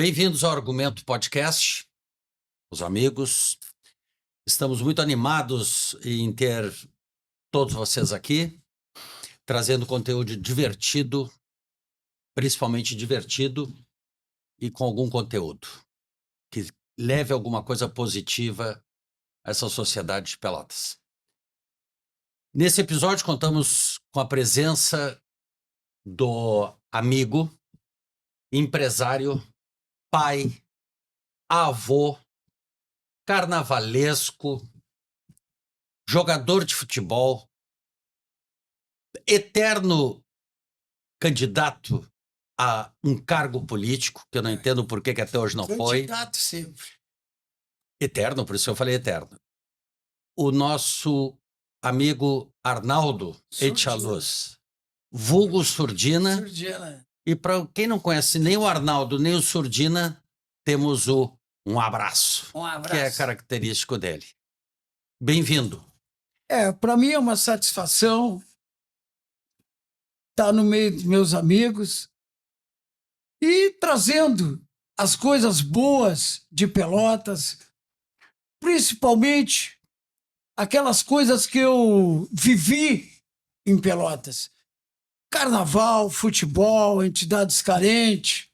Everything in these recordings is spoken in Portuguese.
Bem-vindos ao Argumento Podcast, os amigos. Estamos muito animados em ter todos vocês aqui, trazendo conteúdo divertido, principalmente divertido e com algum conteúdo que leve alguma coisa positiva a essa sociedade de Pelotas. Nesse episódio, contamos com a presença do amigo, empresário, pai, avô, carnavalesco, jogador de futebol, eterno candidato a um cargo político, que eu não entendo por que até hoje não foi. Candidato sempre. Eterno, por isso eu falei eterno. O nosso amigo Arnaldo Echaluz, vulgo Surdina. Surdina. E para quem não conhece nem o Arnaldo, nem o Surdina, temos um abraço, Um abraço. que é característico dele. Bem-vindo. Para mim é uma satisfação estar no meio dos meus amigos e trazendo as coisas boas de Pelotas, principalmente aquelas coisas que eu vivi em Pelotas. Carnaval, futebol, entidades carentes.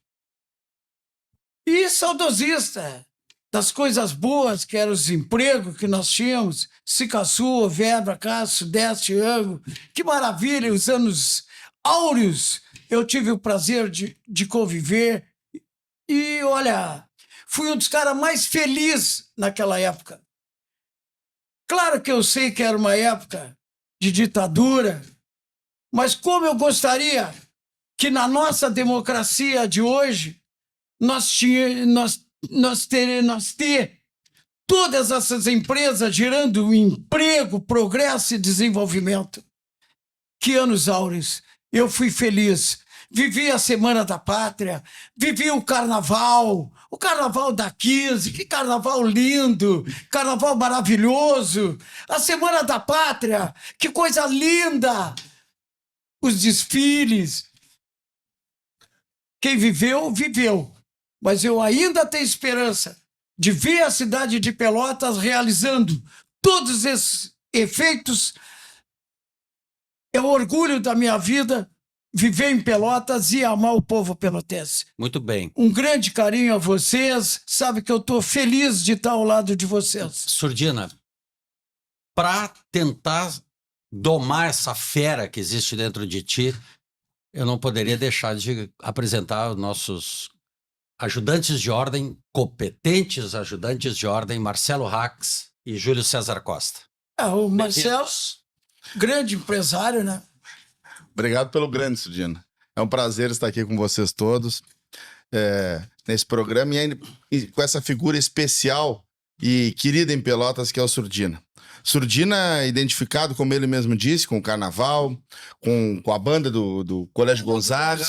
E saudosista das coisas boas, que eram os empregos que nós tínhamos, Cicaçu, Vedra, Cássio, Sudeste, Ango. Que maravilha, os anos áureos eu tive o prazer de conviver. E, olha, fui um dos caras mais felizes naquela época. Claro que eu sei que era uma época de ditadura, mas como eu gostaria que na nossa democracia de hoje nós ter todas essas empresas gerando emprego, progresso e desenvolvimento. Que anos áureos. Eu fui feliz. Vivi a Semana da Pátria, vivi o Carnaval da 15, que carnaval lindo, carnaval maravilhoso. A Semana da Pátria, que coisa linda. Os desfiles. Quem viveu, viveu. Mas eu ainda tenho esperança de ver a cidade de Pelotas realizando todos esses efeitos. É o orgulho da minha vida viver em Pelotas e amar o povo pelotense. Muito bem. Um grande carinho a vocês. Sabe que eu estou feliz de estar ao lado de vocês. Surdina, para tentar domar essa fera que existe dentro de ti, eu não poderia deixar de apresentar os nossos ajudantes de ordem, competentes ajudantes de ordem, Marcelo Rax e Júlio César Costa. O Marcelo, grande empresário, né? Obrigado pelo grande, Surdina. É um prazer estar aqui com vocês todos nesse programa e com essa figura especial e querida em Pelotas, que é o Surdina. Surdina, identificado, como ele mesmo disse, com o Carnaval, com a banda do Colégio Gonzaga.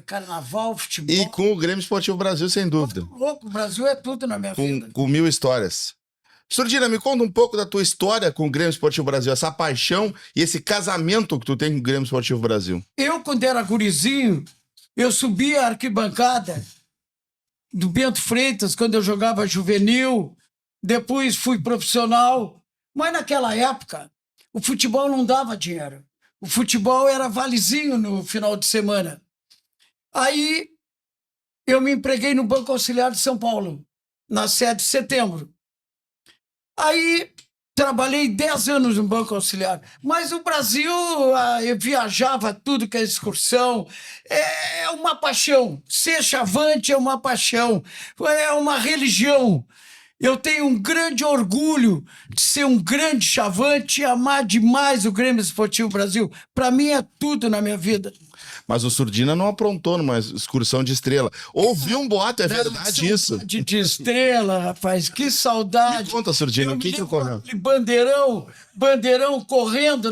Carnaval, futebol. E com o Grêmio Esportivo Brasil, sem dúvida. Muito louco, o Brasil é tudo na minha vida. Com 1000 histórias. Surdina, me conta um pouco da tua história com o Grêmio Esportivo Brasil, essa paixão e esse casamento que tu tem com o Grêmio Esportivo Brasil. Eu, quando era gurizinho, eu subia a arquibancada do Bento Freitas, quando eu jogava juvenil, depois fui profissional. Mas naquela época, o futebol não dava dinheiro. O futebol era valezinho no final de semana. Aí eu me empreguei no Banco Auxiliar de São Paulo, na 7 de setembro. Aí trabalhei 10 anos no Banco Auxiliar. Mas o Brasil, eu viajava tudo que é excursão. É uma paixão. Ser chavante é uma paixão. É uma religião. Eu tenho um grande orgulho de ser um grande chavante e amar demais o Grêmio Esportivo Brasil. Para mim é tudo na minha vida. Mas o Surdina não aprontou numa excursão de estrela. Ouvi um boato, é verdade isso? De estrela, rapaz, que saudade. Me conta, Surdina, o que ocorreu? Bandeirão correndo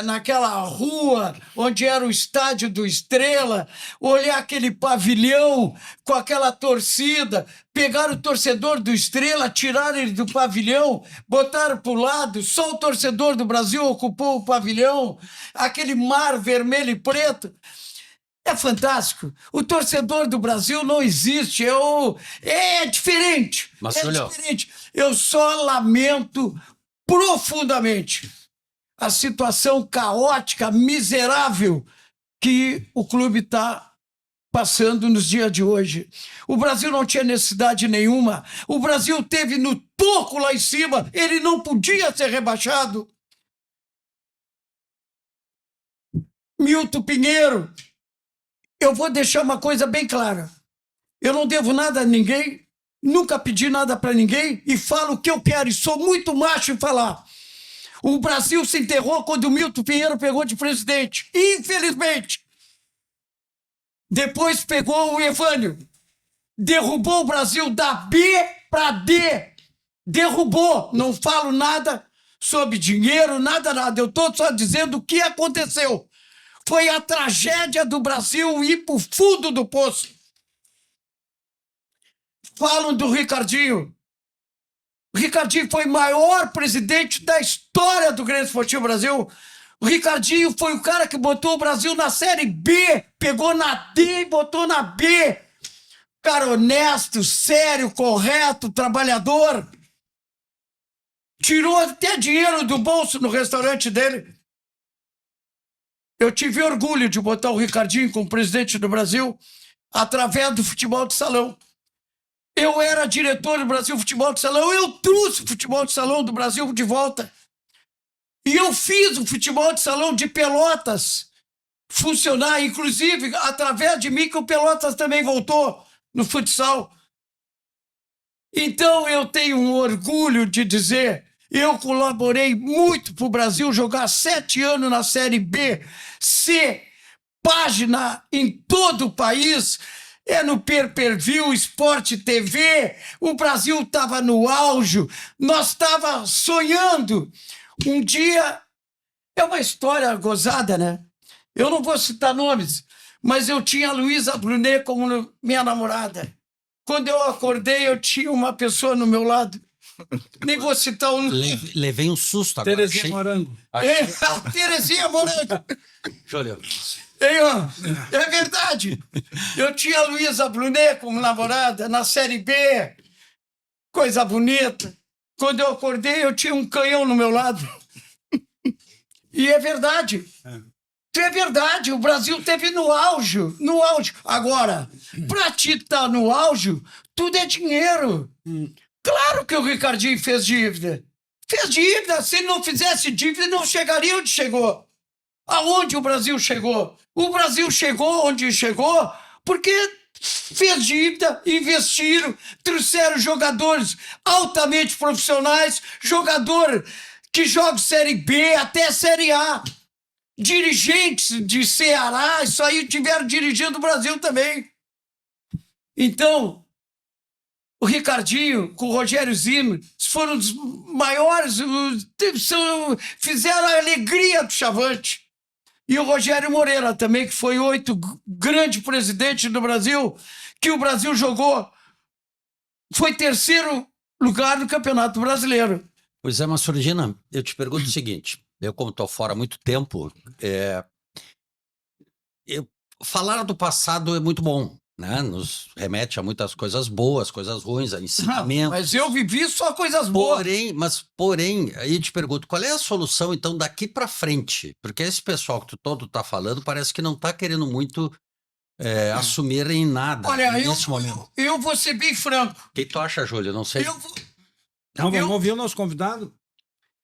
naquela rua onde era o estádio do Estrela, olhar aquele pavilhão com aquela torcida, pegaram o torcedor do Estrela, tiraram ele do pavilhão, botaram para o lado, só o torcedor do Brasil ocupou o pavilhão, aquele mar vermelho e preto. É fantástico. O torcedor do Brasil não existe. É diferente. Mas, é Júlio, diferente. Eu só lamento profundamente a situação caótica, miserável que o clube está passando nos dias de hoje. O Brasil não tinha necessidade nenhuma. O Brasil teve no toco lá em cima. Ele não podia ser rebaixado. Milton Pinheiro, eu vou deixar uma coisa bem clara. Eu não devo nada a ninguém, nunca pedi nada para ninguém e falo o que eu quero e sou muito macho em falar. O Brasil se enterrou quando o Milton Pinheiro pegou de presidente, infelizmente. Depois pegou o Evânio, derrubou o Brasil da B para D. Derrubou, não falo nada sobre dinheiro, nada. Eu estou só dizendo o que aconteceu. Foi a tragédia do Brasil ir para o fundo do poço. Falam do Ricardinho. O Ricardinho foi o maior presidente da história do Grêmio Esportivo Brasil. O Ricardinho foi o cara que botou o Brasil na Série B, pegou na D e botou na B. Cara honesto, sério, correto, trabalhador. Tirou até dinheiro do bolso no restaurante dele. Eu tive orgulho de botar o Ricardinho como presidente do Brasil através do futebol de salão. Eu era diretor do Brasil Futebol de Salão, eu trouxe o futebol de salão do Brasil de volta. E eu fiz o futebol de salão de Pelotas funcionar, inclusive através de mim que o Pelotas também voltou no futsal. Então eu tenho um orgulho de dizer, eu colaborei muito para o Brasil jogar 7 anos na Série B, C, página em todo o país, no Pay-Per-View, Sport TV, o Brasil estava no auge, nós estávamos sonhando. Um dia, é uma história gozada, né? Eu não vou citar nomes, mas eu tinha a Luísa Brunet como minha namorada. Quando eu acordei, eu tinha uma pessoa no meu lado. Nem vou citar o nome. Levei um susto agora. Terezinha Morango. Terezinha Morango. Júlio. É verdade. Eu tinha a Luísa Brunet como namorada na Série B. Coisa bonita. Quando eu acordei, eu tinha um canhão no meu lado. E é verdade. É verdade. O Brasil esteve no auge. No auge. Agora, para ti estar no auge, tudo é dinheiro. Claro que o Ricardinho fez dívida. Fez dívida. Se ele não fizesse dívida, não chegaria onde chegou. Aonde o Brasil chegou? O Brasil chegou onde chegou porque fez dívida, investiram, trouxeram jogadores altamente profissionais, jogador que joga Série B até Série A. Dirigentes de Ceará, isso aí tiveram dirigindo o Brasil também. Então, o Ricardinho com o Rogério Zimmer foram os maiores, fizeram a alegria do Chavante. E o Rogério Moreira também, que foi 8 grande presidente do Brasil, que o Brasil jogou, foi 3º lugar no Campeonato Brasileiro. Pois é, mas Surdina, eu te pergunto o seguinte, eu como estou fora há muito tempo, falar do passado é muito bom, né? Nos remete a muitas coisas boas, coisas ruins, a ensinamento. Mas eu vivi só coisas boas. Porém, aí eu te pergunto, qual é a solução, então, daqui para frente? Porque esse pessoal que tu todo tá falando parece que não tá querendo muito assumir em nada. Olha, nesse momento. Eu vou ser bem franco. O que tu acha, Júlio? Eu não sei. Então, vamos ouvir o nosso convidado?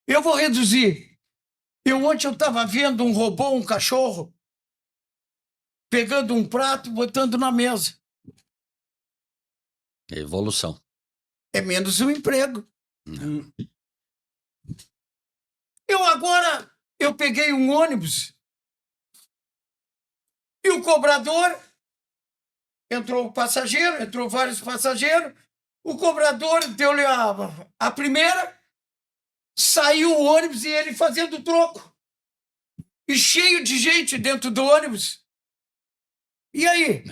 Eu vou reduzir. Ontem eu estava vendo um robô, um cachorro, pegando um prato e botando na mesa. Evolução. É menos um emprego. Eu peguei um ônibus e o cobrador, entrou vários passageiros, o cobrador deu-lhe a primeira, saiu o ônibus e ele fazendo troco. E cheio de gente dentro do ônibus. E aí?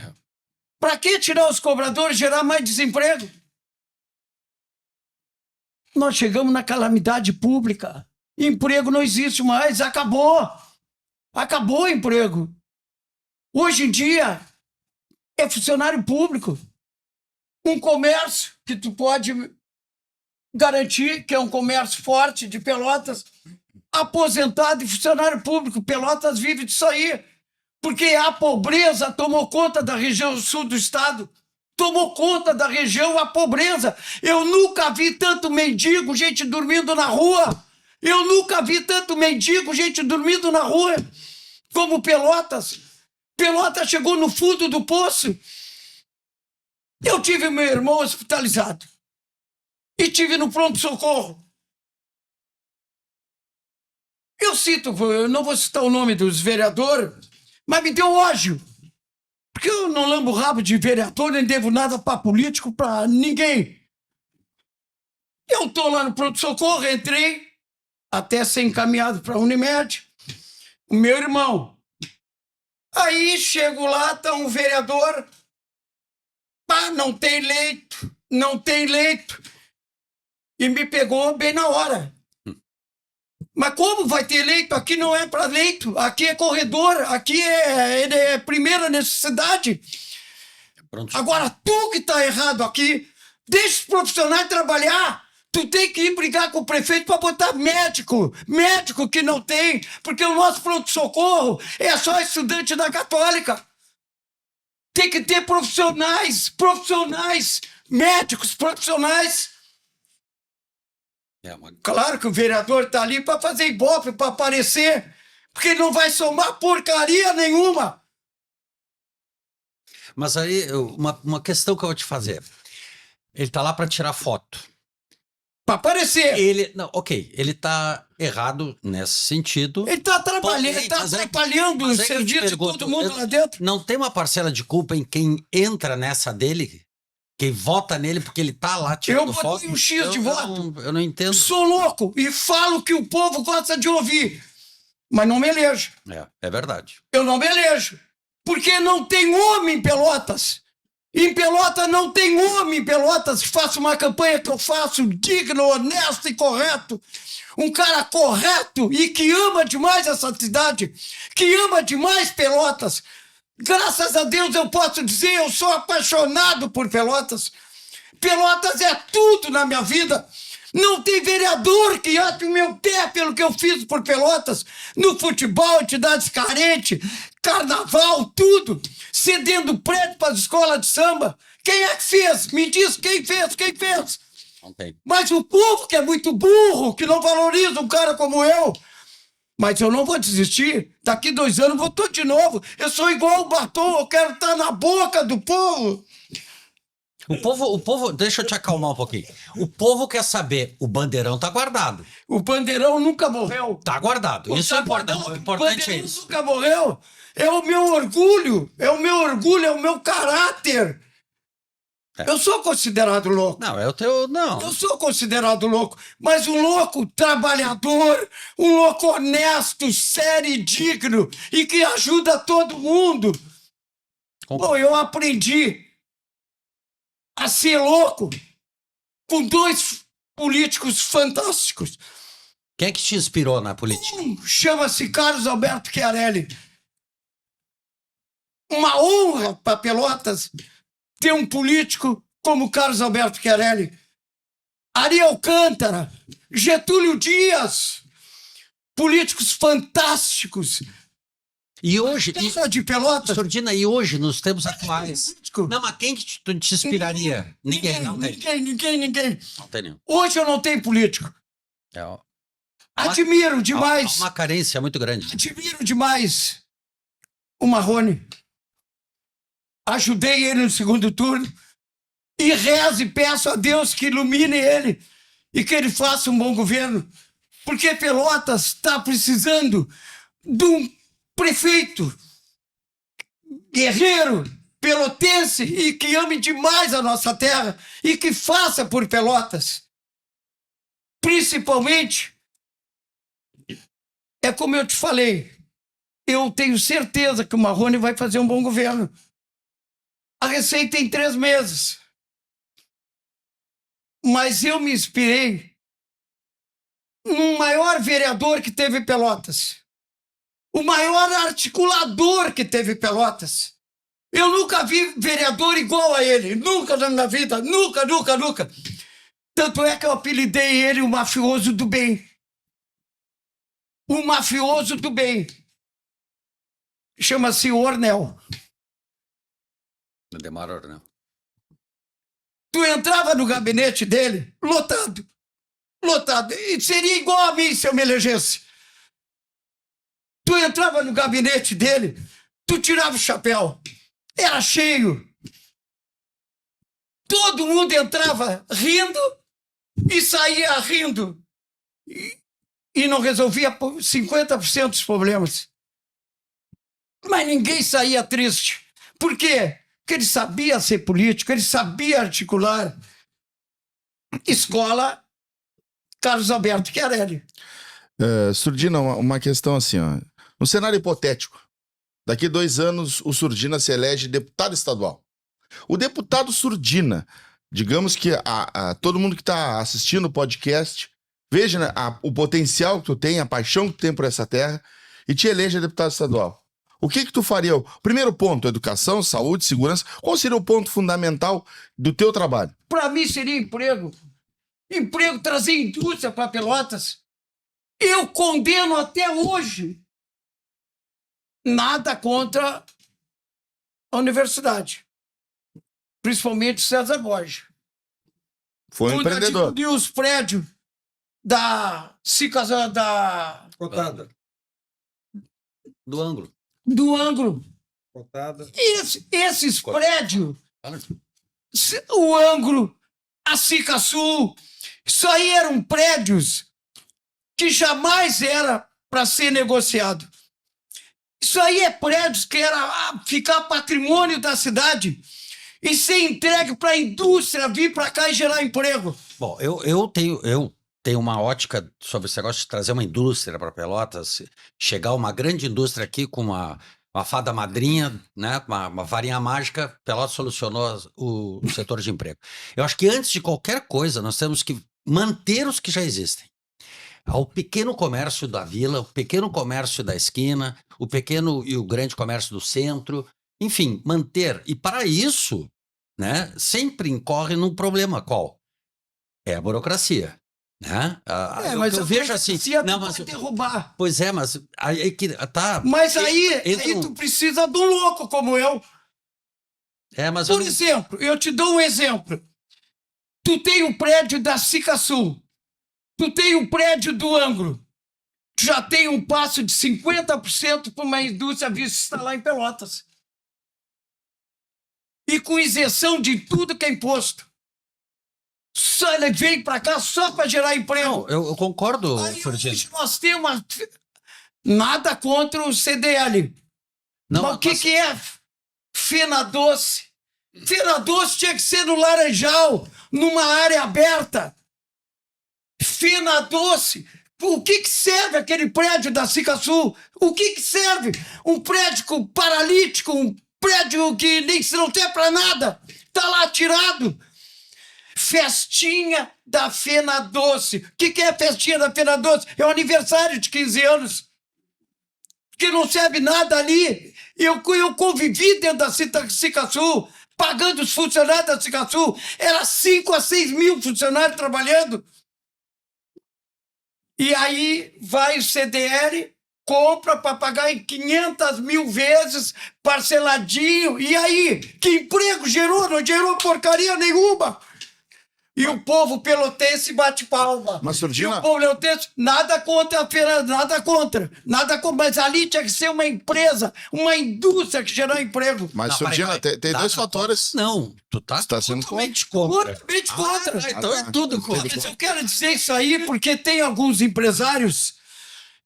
Para que tirar os cobradores, gerar mais desemprego? Nós chegamos na calamidade pública. Emprego não existe mais, acabou. Acabou o emprego. Hoje em dia, é funcionário público. Um comércio que tu pode garantir que é um comércio forte de Pelotas, aposentado e funcionário público. Pelotas vive disso aí, porque a pobreza tomou conta da região sul do estado. Tomou conta da região a pobreza. Eu nunca vi tanto mendigo, gente dormindo na rua. Eu nunca vi tanto mendigo, gente dormindo na rua, como Pelotas. Pelotas chegou no fundo do poço. Eu tive meu irmão hospitalizado. E tive no pronto-socorro. Eu não vou citar o nome dos vereadores, mas me deu ódio. Porque eu não lambo o rabo de vereador, nem devo nada para político, para ninguém. Eu estou lá no pronto-socorro, entrei, até ser encaminhado para a Unimed, o meu irmão. Aí chego lá, está um vereador, não tem leito, não tem leito. E me pegou bem na hora. Mas como vai ter leito? Aqui não é para leito, aqui é corredor, aqui é primeira necessidade. Pronto. Agora, tu que tá errado aqui, deixa os profissionais trabalhar. Tu tem que ir brigar com o prefeito para botar médico que não tem, porque o nosso pronto-socorro é só estudante da Católica. Tem que ter profissionais, médicos profissionais. Claro que o vereador tá ali para fazer ibope, para aparecer, porque não vai somar porcaria nenhuma. Mas aí, uma questão que eu vou te fazer. Ele tá lá para tirar foto. Para aparecer. Ele tá errado nesse sentido. Ele tá trabalhando, Porém, mas atrapalhando o mas é que eu te serviço de pergunto, todo mundo lá dentro. Não tem uma parcela de culpa em quem entra nessa dele? Quem vota nele porque ele tá lá tirando Eu foto? botei um X de voto. Eu não entendo. Sou louco e falo que o povo gosta de ouvir, mas não me elejo. É verdade. Eu não me elejo, porque não tem homem em Pelotas. Em Pelotas não tem homem em Pelotas que faça uma campanha que eu faço digno, honesto e correto. Um cara correto e que ama demais essa cidade, que ama demais Pelotas. Graças a Deus eu posso dizer, eu sou apaixonado por Pelotas. Pelotas é tudo na minha vida. Não tem vereador que ate o meu pé pelo que eu fiz por Pelotas. No futebol, entidades carentes, carnaval, tudo. Cedendo prédio para as escolas de samba. Quem é que fez? Me diz quem fez. Não tem. Mas o povo que é muito burro, que não valoriza um cara como eu. Mas eu não vou desistir. Daqui 2 anos eu vou de novo. Eu sou igual o Batom, eu quero estar na boca do povo. O povo, deixa eu te acalmar um pouquinho. O povo quer saber, o bandeirão tá guardado. O bandeirão nunca morreu. Tá guardado. Isso é importante. O importante é isso. Nunca morreu. É o meu orgulho, é o meu caráter. Eu sou considerado louco. Não, é o teu. Não. Eu sou considerado louco, mas um louco trabalhador, um louco honesto, sério e digno e que ajuda todo mundo. Bom, eu aprendi a ser louco com 2 políticos fantásticos. Quem é que te inspirou na política? Chama-se Carlos Alberto Chiarelli. Uma honra para Pelotas ter um político como Carlos Alberto Chiarelli. Ari Alcântara, Getúlio Dias, políticos fantásticos. E hoje, de Pelotas. Sordina, e hoje, nos tempos atuais? Não, mas quem que te inspiraria? Ninguém. Não tem nenhum. Hoje eu não tenho político. Admiro demais. Há uma carência muito grande. Admiro demais o Marrone. Ajudei ele no segundo turno e rezo e peço a Deus que ilumine ele e que ele faça um bom governo, porque Pelotas está precisando de um prefeito guerreiro, pelotense e que ame demais a nossa terra e que faça por Pelotas. Principalmente, é como eu te falei, eu tenho certeza que o Marrone vai fazer um bom governo. A receita tem 3 meses. Mas eu me inspirei no maior vereador que teve Pelotas. o maior articulador que teve Pelotas. Eu nunca vi vereador igual a ele. Nunca na minha vida. Nunca, nunca, nunca. Tanto é que eu apelidei ele o mafioso do bem. O mafioso do bem. Chama-se Ornel. Demora, né? Tu entrava no gabinete dele, lotado. Lotado. E seria igual a mim se eu me elegesse. Tu entrava no gabinete dele, tu tirava o chapéu. Era cheio. Todo mundo entrava rindo e saía rindo. E não resolvia 50% dos problemas. Mas ninguém saía triste. Por quê? Porque ele sabia ser político, ele sabia articular. Escola Carlos Alberto Chiarelli. Surdina, uma questão assim, ó. No cenário hipotético, daqui 2 anos o Surdina se elege deputado estadual. O deputado Surdina, digamos que todo mundo que está assistindo o podcast, veja, né, o potencial que tu tem, a paixão que tu tem por essa terra, e te eleja deputado estadual. O que tu faria? O primeiro ponto, educação, saúde, segurança. Qual seria o ponto fundamental do teu trabalho? Para mim seria emprego. Emprego, trazer indústria para Pelotas. Eu condeno até hoje. Nada contra a universidade. Principalmente César Borges. Foi um empreendedor. Adquiriu os prédios da Cicasa Cotada. Do ângulo. do ângulo. Cotada. Esses prédios, o ângulo, a Cica Sul, isso aí eram prédios que jamais era para ser negociado. Isso aí é prédios que era ficar patrimônio da cidade e ser entregue para a indústria vir para cá e gerar emprego. Bom, eu tenho uma ótica sobre esse negócio de trazer uma indústria para Pelotas, chegar uma grande indústria aqui com uma fada madrinha, né, uma varinha mágica. Pelotas solucionou o setor de emprego. Eu acho que antes de qualquer coisa, nós temos que manter os que já existem. O pequeno comércio da vila, o pequeno comércio da esquina, o pequeno e o grande comércio do centro, enfim, manter. E para isso, né, sempre incorre num problema qual? É a burocracia. Né? Mas eu vejo assim. Não, mas derrubar. Pois é, mas aí que tá. Mas aí tu precisa de um louco como eu. Mas Por exemplo, eu te dou um exemplo. Tu tem o prédio da Cica Sul. Tu tem o prédio do Ângulo. Tu já tem um passo de 50% para uma indústria vir se instalar em Pelotas. E com isenção de tudo que é imposto. Só ele vem para cá só para gerar emprego. Não, eu concordo, Surdina. Nós temos nada contra o CDL. Não, mas o que é Fena Doce? Fena Doce tinha que ser no Laranjal, numa área aberta. Fena Doce. O que serve aquele prédio da Cica Sul? O que serve? Um prédio paralítico, um prédio que nem se não tem para nada. Tá lá tirado. Festinha da Fena Doce. O que é a festinha da Fena Doce? É o aniversário de 15 anos. Que não serve nada ali. Eu convivi dentro da Cica Sul, pagando os funcionários da Cica Sul. Era 5 a 6 mil funcionários trabalhando. E aí vai o CDL, compra para pagar em 500 mil vezes, parceladinho. E aí, que emprego gerou? Não gerou porcaria nenhuma. E o povo pelotense bate palma. Mas, Surdina... E o povo pelotense, nada contra a feira, nada contra. Mas ali tinha que ser uma empresa, uma indústria que gerar emprego. Mas, Surdina, tem 2 fatores. Não, tu tá sendo totalmente contra. Totalmente contra. Então é tudo contra. Mas eu quero dizer isso aí porque tem alguns empresários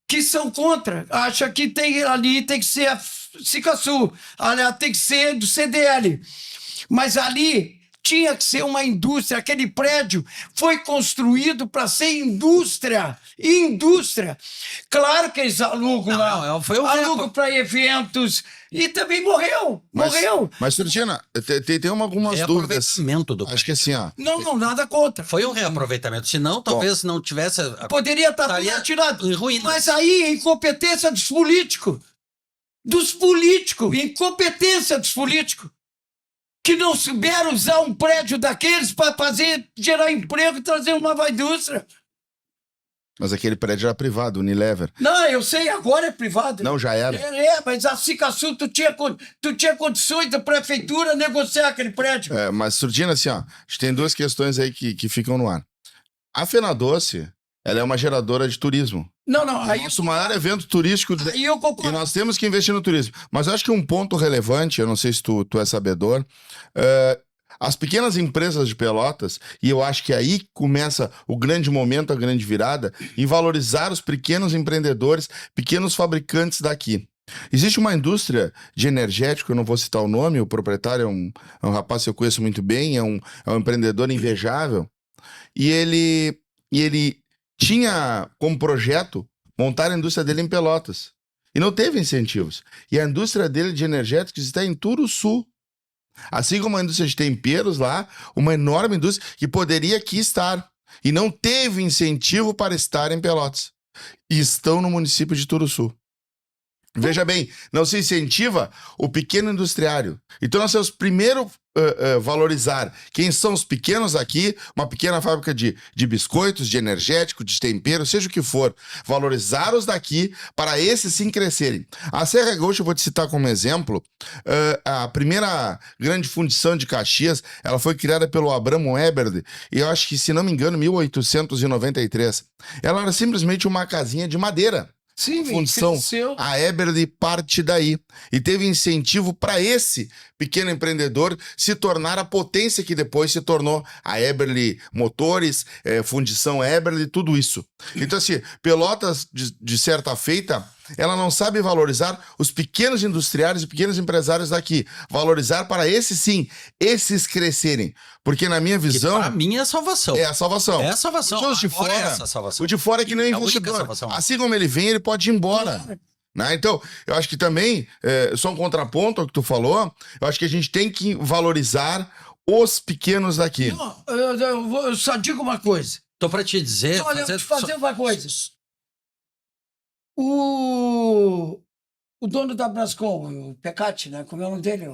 que são contra. Acha que ali tem que ser a Cica Sul, tem que ser do CDL. Mas ali tinha que ser uma indústria. Aquele prédio foi construído para ser indústria. Indústria. Claro que eles alugam lá. Não, foi Alugam para eventos. E também morreu. Morreu. Mas, Surdina, tem algumas dúvidas. Reaproveitamento do Acho que assim, ó. Não, nada contra. Foi um reaproveitamento. Senão, talvez não tivesse. Poderia estar tudo Estaria atirado. em ruínas. Mas aí é incompetência dos políticos. Dos políticos. Incompetência dos políticos. Que não souberam usar um prédio daqueles para gerar emprego e trazer uma nova indústria. Mas aquele prédio era privado, Unilever. Não, eu sei, agora é privado. Não, já era. Mas a Cicasul, tu tinha condições da prefeitura negociar aquele prédio. Mas, Surdina, assim, ó, a gente tem duas questões aí que ficam no ar. A Fenadoce, ela é uma geradora de turismo. Não, aí, Nosso maior evento turístico. aí eu E concordo. nós temos que investir no turismo. Mas eu acho que um ponto relevante, eu não sei se tu é sabedor, as pequenas empresas de Pelotas, e eu acho que aí começa o grande momento, a grande virada, em valorizar os pequenos empreendedores, pequenos fabricantes daqui. Existe uma indústria de energético, eu não vou citar o nome, o proprietário é um rapaz que eu conheço muito bem, é um empreendedor invejável, e ele tinha como projeto montar a indústria dele em Pelotas. E não teve incentivos. E a indústria dele de energéticos está em Turuçu. Assim como a indústria de temperos lá, uma enorme indústria que poderia aqui estar. E não teve incentivo para estar em Pelotas. E estão no município de Turuçu. Veja bem, não se incentiva o pequeno industriário. Então nós temos primeiro valorizar quem são os pequenos aqui, uma pequena fábrica de biscoitos, de energético, de tempero, seja o que for. Valorizar os daqui para esses sim crescerem. A Serra Gaúcha, eu vou te citar como exemplo, a primeira grande fundição de Caxias, ela foi criada pelo Abramo Eberle, e eu acho que, se não me engano, 1893. Ela era simplesmente uma casinha de madeira. Sim, Fundição. cresceu. A Eberle parte daí e teve incentivo para esse pequeno empreendedor se tornar a potência que depois se tornou a Eberle Motores, Fundição Eberle, tudo isso. Então, assim, Pelotas, de certa feita, ela não sabe valorizar os pequenos industriários e pequenos empresários daqui. Valorizar para esses sim, esses crescerem. Porque na minha visão... Para mim é a salvação. É a salvação. É a salvação. Os de Agora fora, é essa a salvação. o de fora é que nem É a única investidor. salvação. Assim como ele vem, ele pode ir embora. Né? Então, eu acho que também, só um contraponto ao que tu falou, eu acho que a gente tem que valorizar os pequenos daqui. Não, eu só digo uma coisa. Tô para te dizer... Olha, eu vou te fazer uma coisa. O dono da Brascom, o Pecati, né? Como é o nome dele?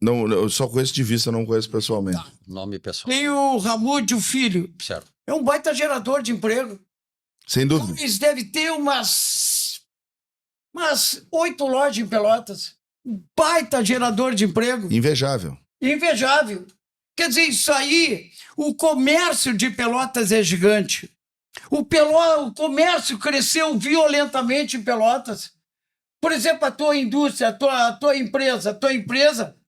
Não, eu só conheço de vista, não conheço pessoalmente. Nome pessoal. Tem o Ramude, o filho. Certo. É um baita gerador de emprego. Sem dúvida. Eles devem ter umas 8 lojas em Pelotas. Um baita gerador de emprego. Invejável. Invejável. Quer dizer, isso aí, o comércio de Pelotas é gigante. O comércio cresceu violentamente em Pelotas. Por exemplo, a tua indústria, a tua empresa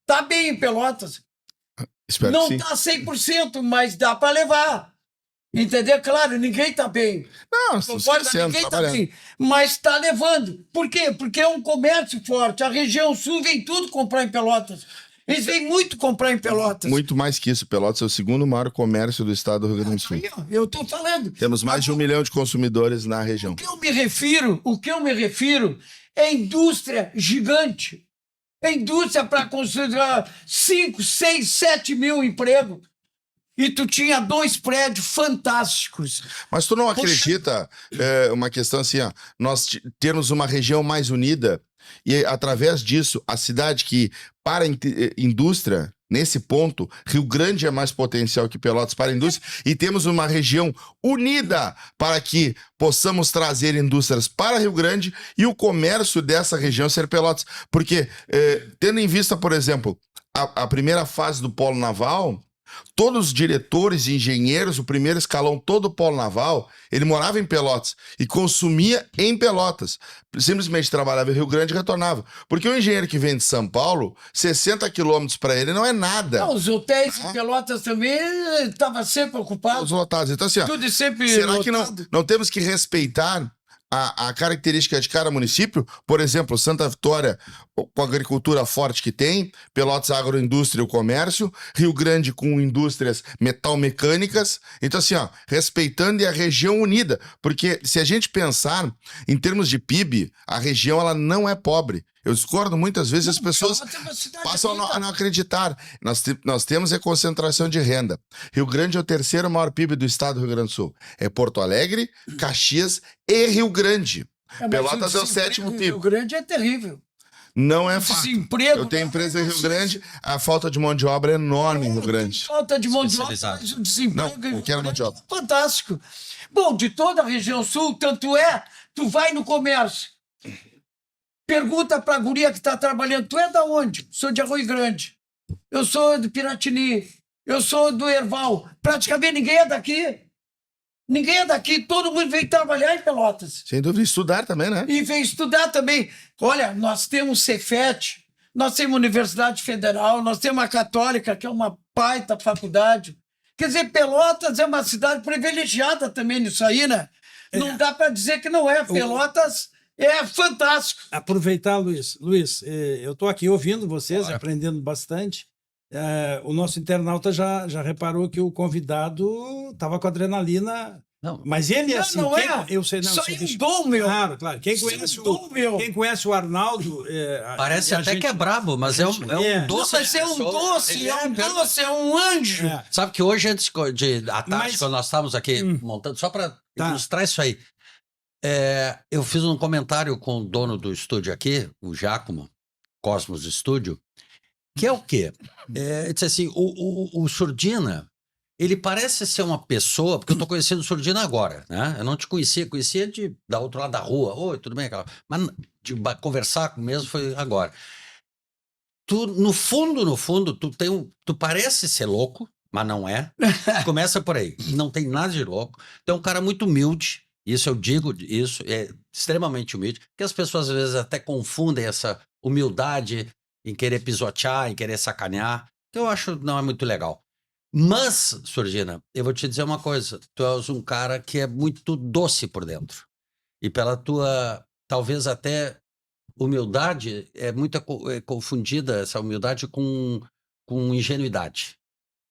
está bem em Pelotas. Espero Não que sim. está 100%, mas dá para levar. Entendeu? Claro, ninguém está bem. Não, Concorda? esquecendo, Ninguém está trabalhando. bem. Mas está levando. Por quê? Porque é um comércio forte. A região sul vem tudo comprar em Pelotas. Eles vêm muito comprar em Pelotas. Muito mais que isso. Pelotas é o segundo maior comércio do estado do Rio Grande do Sul. Aí, ó, eu estou falando. Temos mais de 1 milhão de consumidores na região. O que eu me refiro é indústria gigante. É indústria para construir 5, 6, 7 mil empregos. E tu tinha 2 prédios fantásticos. Mas tu não acredita, uma questão assim, ó, nós termos uma região mais unida e, através disso, a cidade que, para a indústria, nesse ponto, Rio Grande é mais potencial que Pelotas para a indústria, e temos uma região unida para que possamos trazer indústrias para Rio Grande e o comércio dessa região ser Pelotas. Porque, tendo em vista, por exemplo, a primeira fase do Polo Naval, todos os diretores e engenheiros, o primeiro escalão, todo o Polo Naval, ele morava em Pelotas e consumia em Pelotas. Simplesmente trabalhava em Rio Grande e retornava. Porque o engenheiro que vem de São Paulo, 60 quilômetros para ele não é nada. Não, os hotéis em Pelotas também estavam sempre ocupados. Os lotados. Então, assim, ó, Tudo sempre será que lotado. não temos que respeitar a característica de cada município. Por exemplo, Santa Vitória, com a agricultura forte que tem, Pelotas, agroindústria e o comércio, Rio Grande com indústrias metalmecânicas. Então, assim, ó, respeitando e a região unida. Porque se a gente pensar em termos de PIB, a região ela não é pobre. Eu discordo muitas vezes, as pessoas Pelotas é uma cidade passam rica. a não acreditar. Nós temos a concentração de renda. Rio Grande é o terceiro maior PIB do estado do Rio Grande do Sul. É Porto Alegre, Caxias e Rio Grande. Mas Pelotas é o desemprego sétimo em PIB. Rio Grande é terrível. Não é fácil. Desemprego. Eu tenho empresa em Rio Grande, a falta de mão de obra é enorme em Rio Grande. Falta de mão de obra, Especializado. mas o desemprego. Não, eu quero mão de obra. Fantástico. Bom, de toda a região sul, tanto é, tu vai no comércio. Pergunta pra guria que tá trabalhando, tu é da onde? Sou de Arroio Grande. Eu sou de Piratini. Eu sou do Erval. Praticamente ninguém é daqui. Ninguém é daqui. Todo mundo vem trabalhar em Pelotas. Sem dúvida, estudar também, né? E vem estudar também. Olha, nós temos Cefet, nós temos Universidade Federal, nós temos a Católica, que é uma baita faculdade. Quer dizer, Pelotas é uma cidade privilegiada também nisso aí, né? Não dá para dizer que não é. Pelotas é fantástico. Aproveitar, Luiz. Luiz, eu estou aqui ouvindo vocês, aprendendo bastante. O nosso internauta já reparou que o convidado estava com adrenalina. Não. Mas ele é assim. Não é? Eu sei, não. Isso sei, aí é um dom, meu. Claro, claro. Quem Isso é conhece, um dom, meu. quem conhece o Arnaldo. Parece a até gente- que é brabo, mas é um Não, doce. mas é um doce, é um doce, é um anjo. É. Sabe que hoje, antes à tarde, Mas- quando nós estávamos aqui montando, só para Tá. ilustrar isso aí, eu fiz um comentário com o dono do estúdio aqui, o Giacomo, Cosmos Estúdio, que é o quê? Ele disse assim, o Surdina, ele parece ser uma pessoa, porque eu estou conhecendo o Surdina agora, né? Eu não te conhecia da outro lado da rua. Oi, tudo bem? Mas de conversar mesmo foi agora. Tu, no fundo, tu parece ser louco, mas não é. Começa por aí. Não tem nada de louco. Tu é um cara muito humilde. Isso eu digo, isso é extremamente humilde. Porque as pessoas às vezes até confundem essa humildade em querer pisotear, em querer sacanear. Que eu acho não é muito legal. Mas, Surdina, eu vou te dizer uma coisa. Tu és um cara que é muito doce por dentro. E pela tua, talvez até humildade, é muito confundida essa humildade com ingenuidade,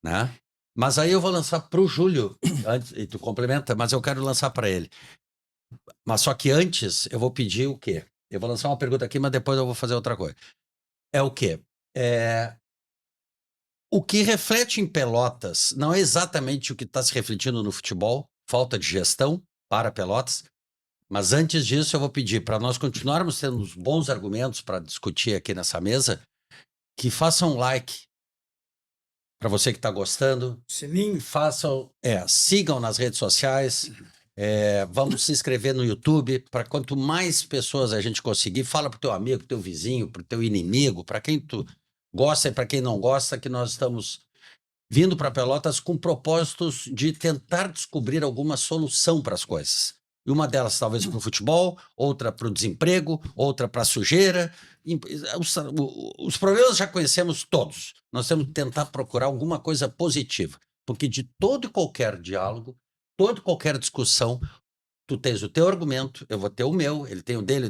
né? Mas aí eu vou lançar para o Júlio, antes, e tu complementa, mas eu quero lançar para ele. Mas só que antes eu vou pedir o quê? Eu vou lançar uma pergunta aqui, mas depois eu vou fazer outra coisa. É o quê? O que reflete em Pelotas não é exatamente o que está se refletindo no futebol, falta de gestão para Pelotas, mas antes disso eu vou pedir para nós continuarmos tendo uns bons argumentos para discutir aqui nessa mesa, que façam um like para você que está gostando, Sininho. sigam nas redes sociais, vamos se inscrever no YouTube, para quanto mais pessoas a gente conseguir, fala para o teu amigo, para o teu vizinho, para o teu inimigo, para quem tu gosta e para quem não gosta, que nós estamos vindo para Pelotas com propósitos de tentar descobrir alguma solução para as coisas. E uma delas talvez para o futebol, outra para o desemprego, outra para a sujeira. Os problemas já conhecemos todos. Nós temos que tentar procurar alguma coisa positiva, porque de todo e qualquer diálogo, toda e qualquer discussão, tu tens o teu argumento, eu vou ter o meu, ele tem o dele,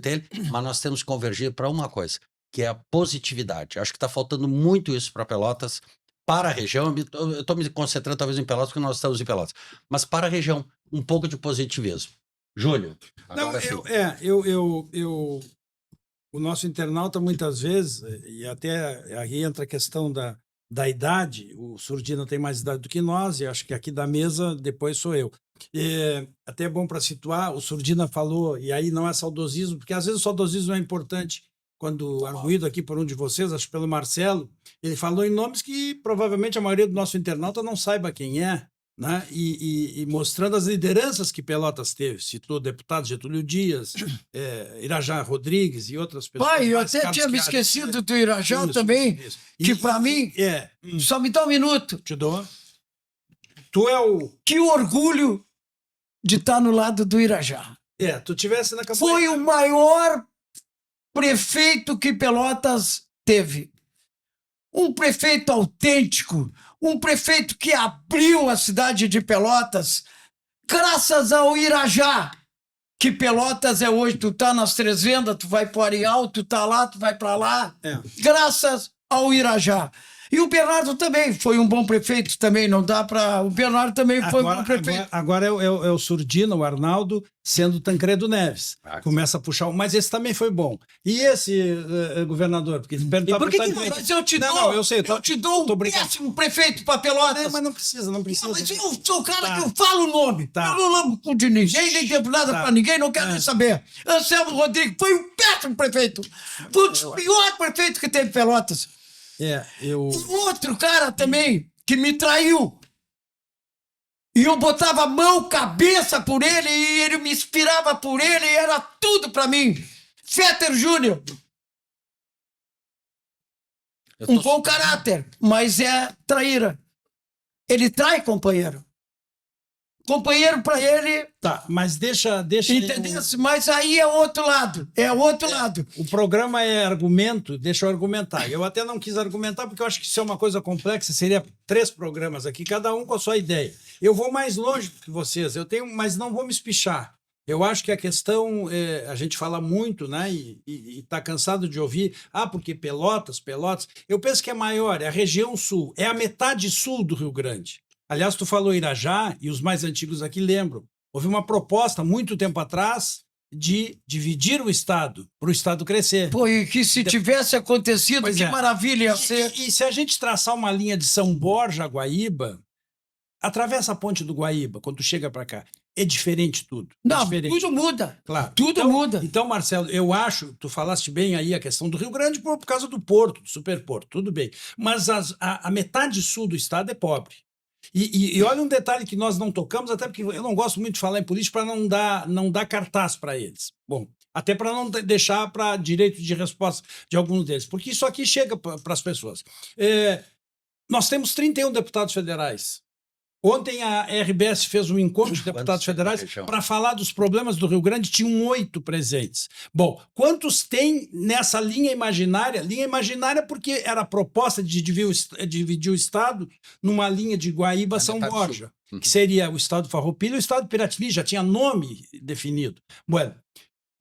mas nós temos que convergir para uma coisa, que é a positividade. Acho que está faltando muito isso para Pelotas, para a região. Eu estou me concentrando talvez em Pelotas, porque nós estamos em Pelotas, mas para a região, um pouco de positivismo. Júlio, Não, agora sim. o nosso internauta muitas vezes, e até aí entra a questão da idade, o Surdina tem mais idade do que nós, e acho que aqui da mesa depois sou eu. Até é bom para situar, o Surdina falou, e aí não é saudosismo, porque às vezes o saudosismo é importante, quando arguído aqui por um de vocês, acho que pelo Marcelo, ele falou em nomes que provavelmente a maioria do nosso internauta não saiba quem é, né? E mostrando as lideranças que Pelotas teve. Citou o deputado Getúlio Dias, Irajá Rodrigues e outras pessoas. Pai, eu mais, até Carlos tinha me Chiari, esquecido do Irajá Isso, também, isso. que para mim, É, só me dá um minuto. te dou. Tu é o... Que orgulho de estar no lado do Irajá. tu tivesse na campanha. Foi o maior prefeito que Pelotas teve. Um prefeito autêntico, um prefeito que abriu a cidade de Pelotas, graças ao Irajá, que Pelotas é hoje, tu tá nas Três Vendas, tu vai pro Areal, tu tá lá, tu vai para lá, graças ao Irajá. E o Bernardo também foi um bom prefeito, também não dá para... O Bernardo também foi um bom prefeito. Agora é o Surdina, o Arnaldo, sendo Tancredo Neves. Começa a puxar, mas esse também foi bom. E esse, governador? Porque Por que mas eu te dou, eu sei, eu te dou um péssimo prefeito para Pelotas. Mas não precisa. Não, mas eu sou o cara que eu falo o nome. Tá. Eu não lembro de ninguém, nem devo nada para ninguém, não quero nem saber. Anselmo Rodrigues foi um péssimo prefeito. Foi o pior prefeito que teve Pelotas. Outro cara também que me traiu. E eu botava mão, cabeça por ele, e ele me inspirava por ele, e era tudo pra mim. Fetter Júnior. Um bom caráter, mas é traíra. Ele trai companheiro. Companheiro pra ele... Tá, mas deixa Entendeu? Mas aí é outro lado. É outro lado. O programa é argumento, deixa eu argumentar. Eu até não quis argumentar porque eu acho que isso é uma coisa complexa, seria 3 programas aqui, cada um com a sua ideia. Eu vou mais longe que vocês, mas não vou me espichar. Eu acho que a questão, a gente fala muito, né, e está cansado de ouvir, porque Pelotas, eu penso que é maior, é a região sul, é a metade sul do Rio Grande. Aliás, tu falou Irajá, e os mais antigos aqui lembram. Houve uma proposta, muito tempo atrás, de dividir o Estado, para o Estado crescer. Pô, e que se tivesse acontecido, Pois que é. maravilha ia ser. E se a gente traçar uma linha de São Borja a Guaíba, atravessa a ponte do Guaíba, quando tu chega para cá, é diferente tudo. Não, diferente. tudo muda. Claro. Tudo muda. Então, Marcelo, eu acho, tu falaste bem aí a questão do Rio Grande por causa do porto, do superporto, tudo bem. Mas a metade sul do Estado é pobre. E olha um detalhe que nós não tocamos, até porque eu não gosto muito de falar em política para não dar cartaz para eles. Bom, até para não deixar para direito de resposta de alguns deles, porque isso aqui chega para as pessoas. Nós temos 31 deputados federais. Ontem a RBS fez um encontro de deputados federais para falar dos problemas do Rio Grande, tinham 8 presentes. Bom, quantos tem nessa linha imaginária? Linha imaginária porque era a proposta de dividir o Estado numa linha de Guaíba-São Borja, que seria o Estado Farroupilha e o Estado Piratini, já tinha nome definido. Bueno,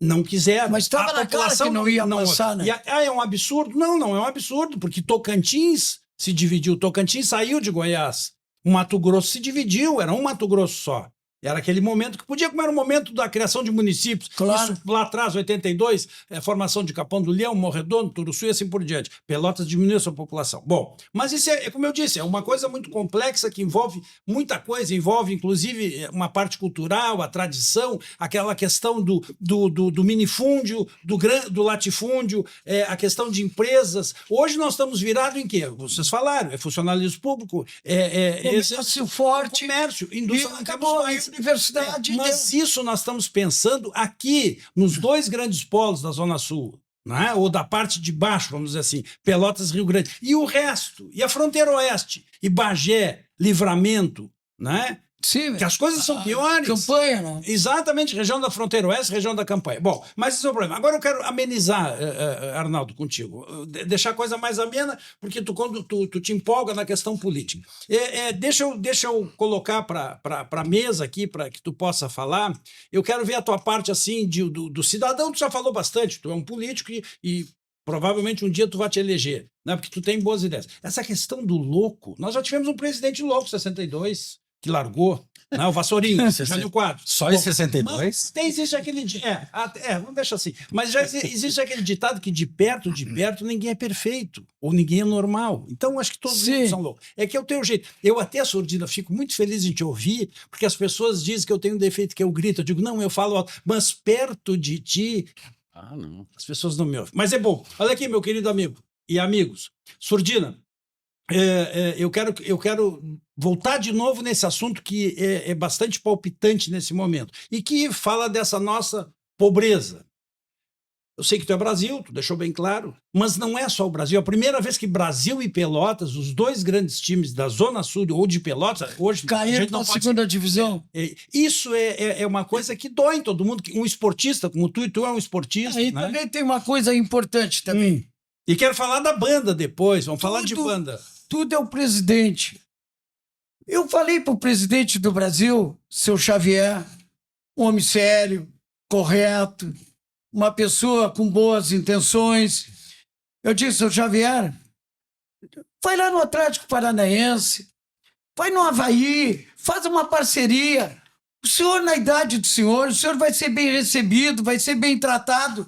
não quiseram. Mas estava na cara que não ia passar, né? É um absurdo? Não é um absurdo, porque Tocantins se dividiu, Tocantins saiu de Goiás. O Mato Grosso se dividiu, era um Mato Grosso só. Era aquele momento que podia, como era o momento da criação de municípios. Claro. Isso, lá atrás, 82, formação de Capão do Leão, Morredondo, Turuçu e assim por diante. Pelotas diminuiu a sua população. Bom, mas isso é, como eu disse, é uma coisa muito complexa que envolve muita coisa, envolve inclusive uma parte cultural, a tradição, aquela questão do minifúndio, do latifúndio, a questão de empresas. Hoje nós estamos virados em quê? Vocês falaram, é funcionalismo público, comércio forte, comércio, indústria, acabou a universidade. Mas isso nós estamos pensando aqui, nos 2 grandes polos da Zona Sul, né? Ou da parte de baixo, vamos dizer assim, Pelotas, Rio Grande. E o resto, e a fronteira oeste, e Bagé, Livramento, né? Sim, que as coisas são piores. Campanha, né? Exatamente, região da fronteira oeste, região da campanha. Bom, mas esse é o problema. Agora eu quero amenizar, Arnaldo, contigo. Deixar a coisa mais amena, porque quando tu te empolga na questão política. Deixa eu colocar para a mesa aqui, para que tu possa falar. Eu quero ver a tua parte assim do cidadão. Tu já falou bastante, tu é um político e provavelmente um dia tu vai te eleger, né? Porque tu tem boas ideias. Essa questão do louco, nós já tivemos um presidente louco, 62, que largou, né? O Vassourinho, Jânio Quadros. Só em 62? Existe aquele... vamos deixar assim. Mas já existe aquele ditado que de perto ninguém é perfeito, ou ninguém é normal. Então, acho que todos são loucos. É que é o teu jeito. Eu até, Surdina, fico muito feliz em te ouvir, porque as pessoas dizem que eu tenho um defeito que eu grito. Eu digo, não, eu falo alto. Mas perto de ti... não. As pessoas não me ouvem. Mas é bom. Olha aqui, meu querido amigo e amigos. Surdina, eu quero voltar de novo nesse assunto que é bastante palpitante nesse momento e que fala dessa nossa pobreza. Eu sei que tu é Brasil, tu deixou bem claro, mas não é só o Brasil. É a primeira vez que Brasil e Pelotas, os 2 grandes times da Zona Sul ou de Pelotas, hoje caíram na segunda divisão. Isso é uma coisa que dói em todo mundo. Um esportista como tu, e tu é um esportista. Aí né? também tem uma coisa importante também. E quero falar da banda depois, vamos falar de banda. Tudo é o presidente. Eu falei para o presidente do Brasil, seu Xavier, um homem sério, correto, uma pessoa com boas intenções. Eu disse, seu Xavier, vai lá no Atlético Paranaense, vai no Avaí, faz uma parceria. O senhor, na idade do senhor, o senhor vai ser bem recebido, vai ser bem tratado.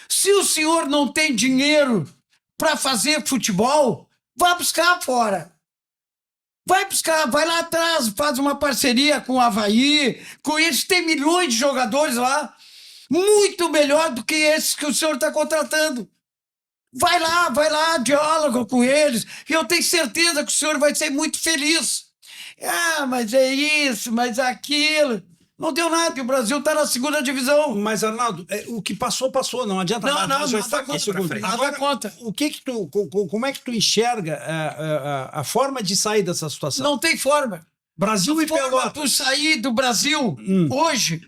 Se o senhor não tem dinheiro para fazer futebol, vá buscar fora. Vai buscar, vai lá atrás, faz uma parceria com o Avaí, com eles, tem milhões de jogadores lá, muito melhor do que esses que o senhor está contratando. Vai lá, diálogo com eles, e eu tenho certeza que o senhor vai ser muito feliz. Ah, mas é isso, mas aquilo. Não deu nada, e o Brasil está na segunda divisão. Mas, Arnaldo, o que passou, passou. Não adianta Não, nada. não, Nós já nada estamos contra, segundo. nada Agora, contra. como é que tu enxerga a forma de sair dessa situação? Não tem forma. Brasil e Forma Pelotas. para sair do Brasil hoje,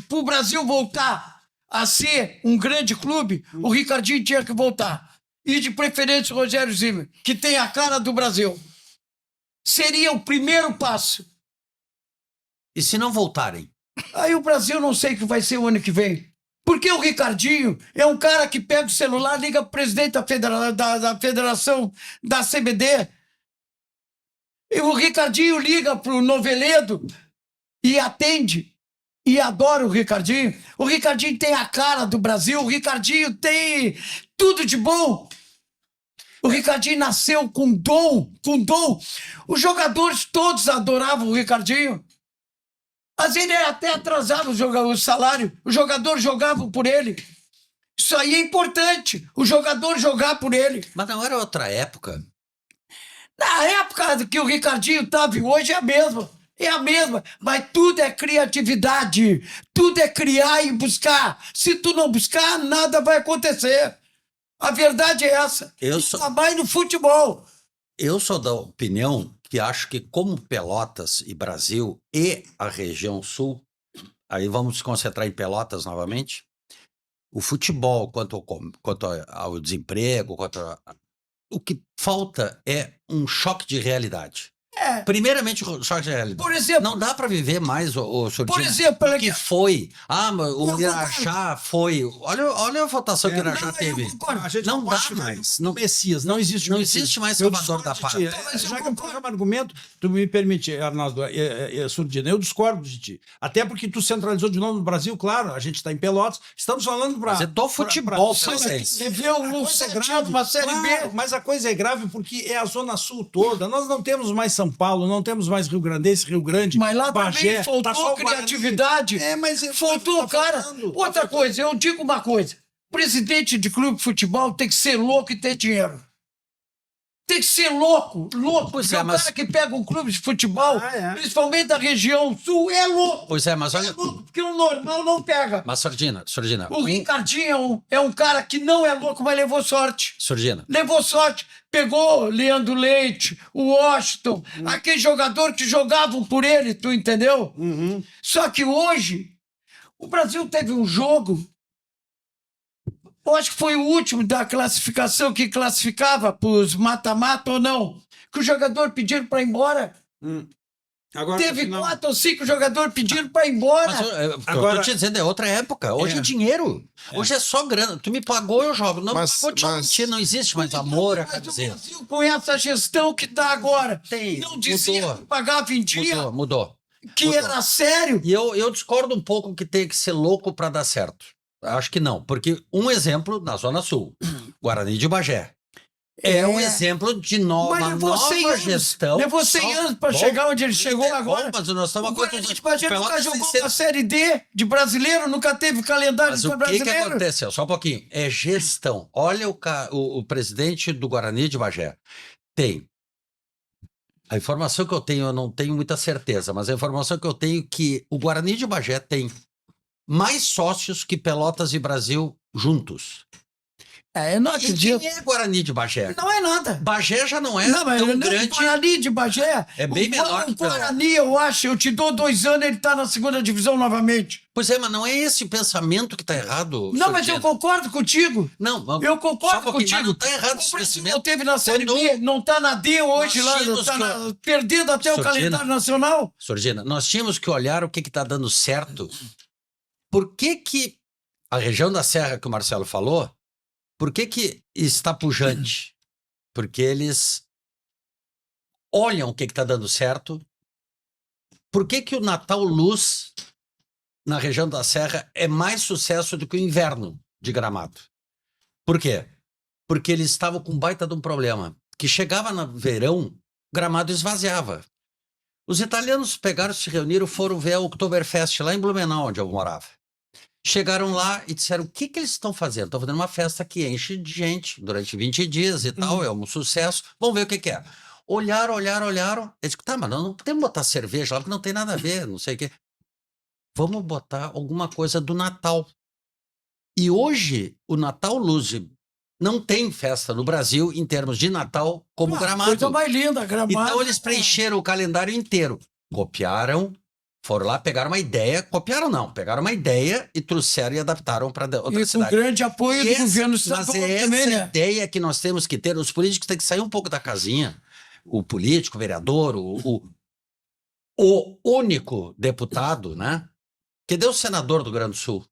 para o Brasil voltar a ser um grande clube, o Ricardinho tinha que voltar. E de preferência o Rogério Zimmer, que tem a cara do Brasil. Seria o primeiro passo. E se não voltarem? Aí o Brasil não sei o que vai ser o ano que vem. Porque o Ricardinho é um cara que pega o celular, liga para o presidente da federação da CBD. E o Ricardinho liga para o Noveledo e atende. E adora o Ricardinho. O Ricardinho tem a cara do Brasil. O Ricardinho tem tudo de bom. O Ricardinho nasceu com dom, com dom. Os jogadores todos adoravam o Ricardinho. Às vezes ele até atrasava o salário. Os jogadores jogavam por ele. Isso aí é importante. O jogador jogar por ele. Mas não era outra época? Na época que o Ricardinho estava hoje é a mesma. É a mesma. Mas tudo é criatividade. Tudo é criar e buscar. Se tu não buscar, nada vai acontecer. A verdade é essa. Ainda mais no futebol. Eu sou da opinião que acho que como Pelotas e Brasil e a região sul, aí vamos se concentrar em Pelotas novamente, o futebol quanto ao desemprego, o que falta é um choque de realidade. Primeiramente, o choque de realidade. Por exemplo, não dá para viver mais o Surdino. Por exemplo, o que foi. O Irachá foi. Olha a votação que o Irachá teve. A gente não dá pode mais. Não, Messias, não existe. Não existe mais Salvador da Pátria. Já que eu coloco um argumento, tu me permite, Arnaldo, Surdino, eu discordo de ti. Até porque tu centralizou de novo no Brasil, claro, a gente está em Pelotas, estamos falando para... Mas é do futebol, viveu uma Série B. Mas a coisa é grave porque é a Zona Sul toda. Nós não temos mais São Paulo, não temos mais Rio Grandense, Rio Grande, mas lá Bagé, também faltou criatividade. Mas faltou o cara. Outra coisa, eu digo uma coisa. Presidente de clube de futebol tem que ser louco e ter dinheiro. Tem que ser louco. Pois o cara que pega um clube de futebol, principalmente da região sul, é louco. Pois é, mas olha... louco, porque o normal não pega. Mas, Surdina... O Ricardinho é um cara que não é louco, mas levou sorte. Surdina. Levou sorte. Pegou Leandro Leite, o Washington, aquele jogador que jogavam por ele, tu entendeu? Só que hoje, o Brasil teve um jogo, eu acho que foi o último da classificação que classificava para os mata-mata ou não, que o jogador pediram para ir embora. Agora, teve 4 ou 5 jogadores pedindo para ir embora. Mas eu tô te dizendo, é outra época. Hoje é dinheiro. Hoje é só grana. Tu me pagou, eu jogo. Não me pagou, não existe mais amor a camiseira. O Brasil, com essa gestão que está agora, Tem, não dizia mudou. que pagava em dia, Mudou. que era sério. E eu discordo um pouco que tem que ser louco para dar certo. Acho que não. Porque um exemplo na Zona Sul, Guarani de Bagé. É um exemplo de uma nova gestão. Levou 100 anos para chegar onde ele chegou agora. Mas nós estamos O Guarani de Bagé nunca jogou na Série D de brasileiro, nunca teve calendário Mas de o brasileiro. que aconteceu? Só um pouquinho. É gestão. Olha o presidente do Guarani de Bagé. Tem. A informação que eu tenho, eu não tenho muita certeza, mas a informação que eu tenho é que o Guarani de Bagé tem mais sócios que Pelotas e Brasil juntos. Eu não E acredito. quem é Guarani de Bagé? Não é nada. Bagé já não é Não, mas tão não, grande. o Guarani de Bagé. É bem menor que o Guarani, eu acho, eu te dou 2 anos, ele tá na segunda divisão novamente. Pois é, mas não é esse o pensamento que está errado. Não, mas eu concordo contigo. Não, Eu concordo contigo. Não está errado esse O Brasil pensamento. não teve na Série B, não tá na D hoje lá, tá perdido até o calendário nacional. Surdina, nós tínhamos que olhar o que está dando certo por que que a região da Serra que o Marcelo falou, por que está pujante? Porque eles olham o que está dando certo. Por que que o Natal Luz na região da Serra é mais sucesso do que o inverno de Gramado? Por quê? Porque eles estavam com um baita de um problema, que chegava no verão, Gramado esvaziava. Os italianos pegaram, se reuniram, foram ver a Oktoberfest lá em Blumenau, onde eu morava. Chegaram lá e disseram, o que que eles estão fazendo? Estão fazendo uma festa que enche de gente durante 20 dias e tal, é um sucesso. Vamos ver o que que é. Olharam. Eles disseram, tá, mas não podemos botar cerveja lá, porque não tem nada a ver, não sei o quê. Vamos botar alguma coisa do Natal. E hoje, o Natal Luz não tem festa no Brasil em termos de Natal como Gramado. Coisa mais linda, Gramado. Então eles preencheram o calendário inteiro. Copiaram, foram lá, pegaram uma ideia. Copiaram não, pegaram uma ideia e trouxeram e adaptaram para outra E com cidade. grande apoio do governo Mas estadual é também, essa né? ideia que nós temos que ter. Os políticos têm que sair um pouco da casinha. O político, o vereador, o único deputado, né? Que deu senador do Rio Grande do Sul.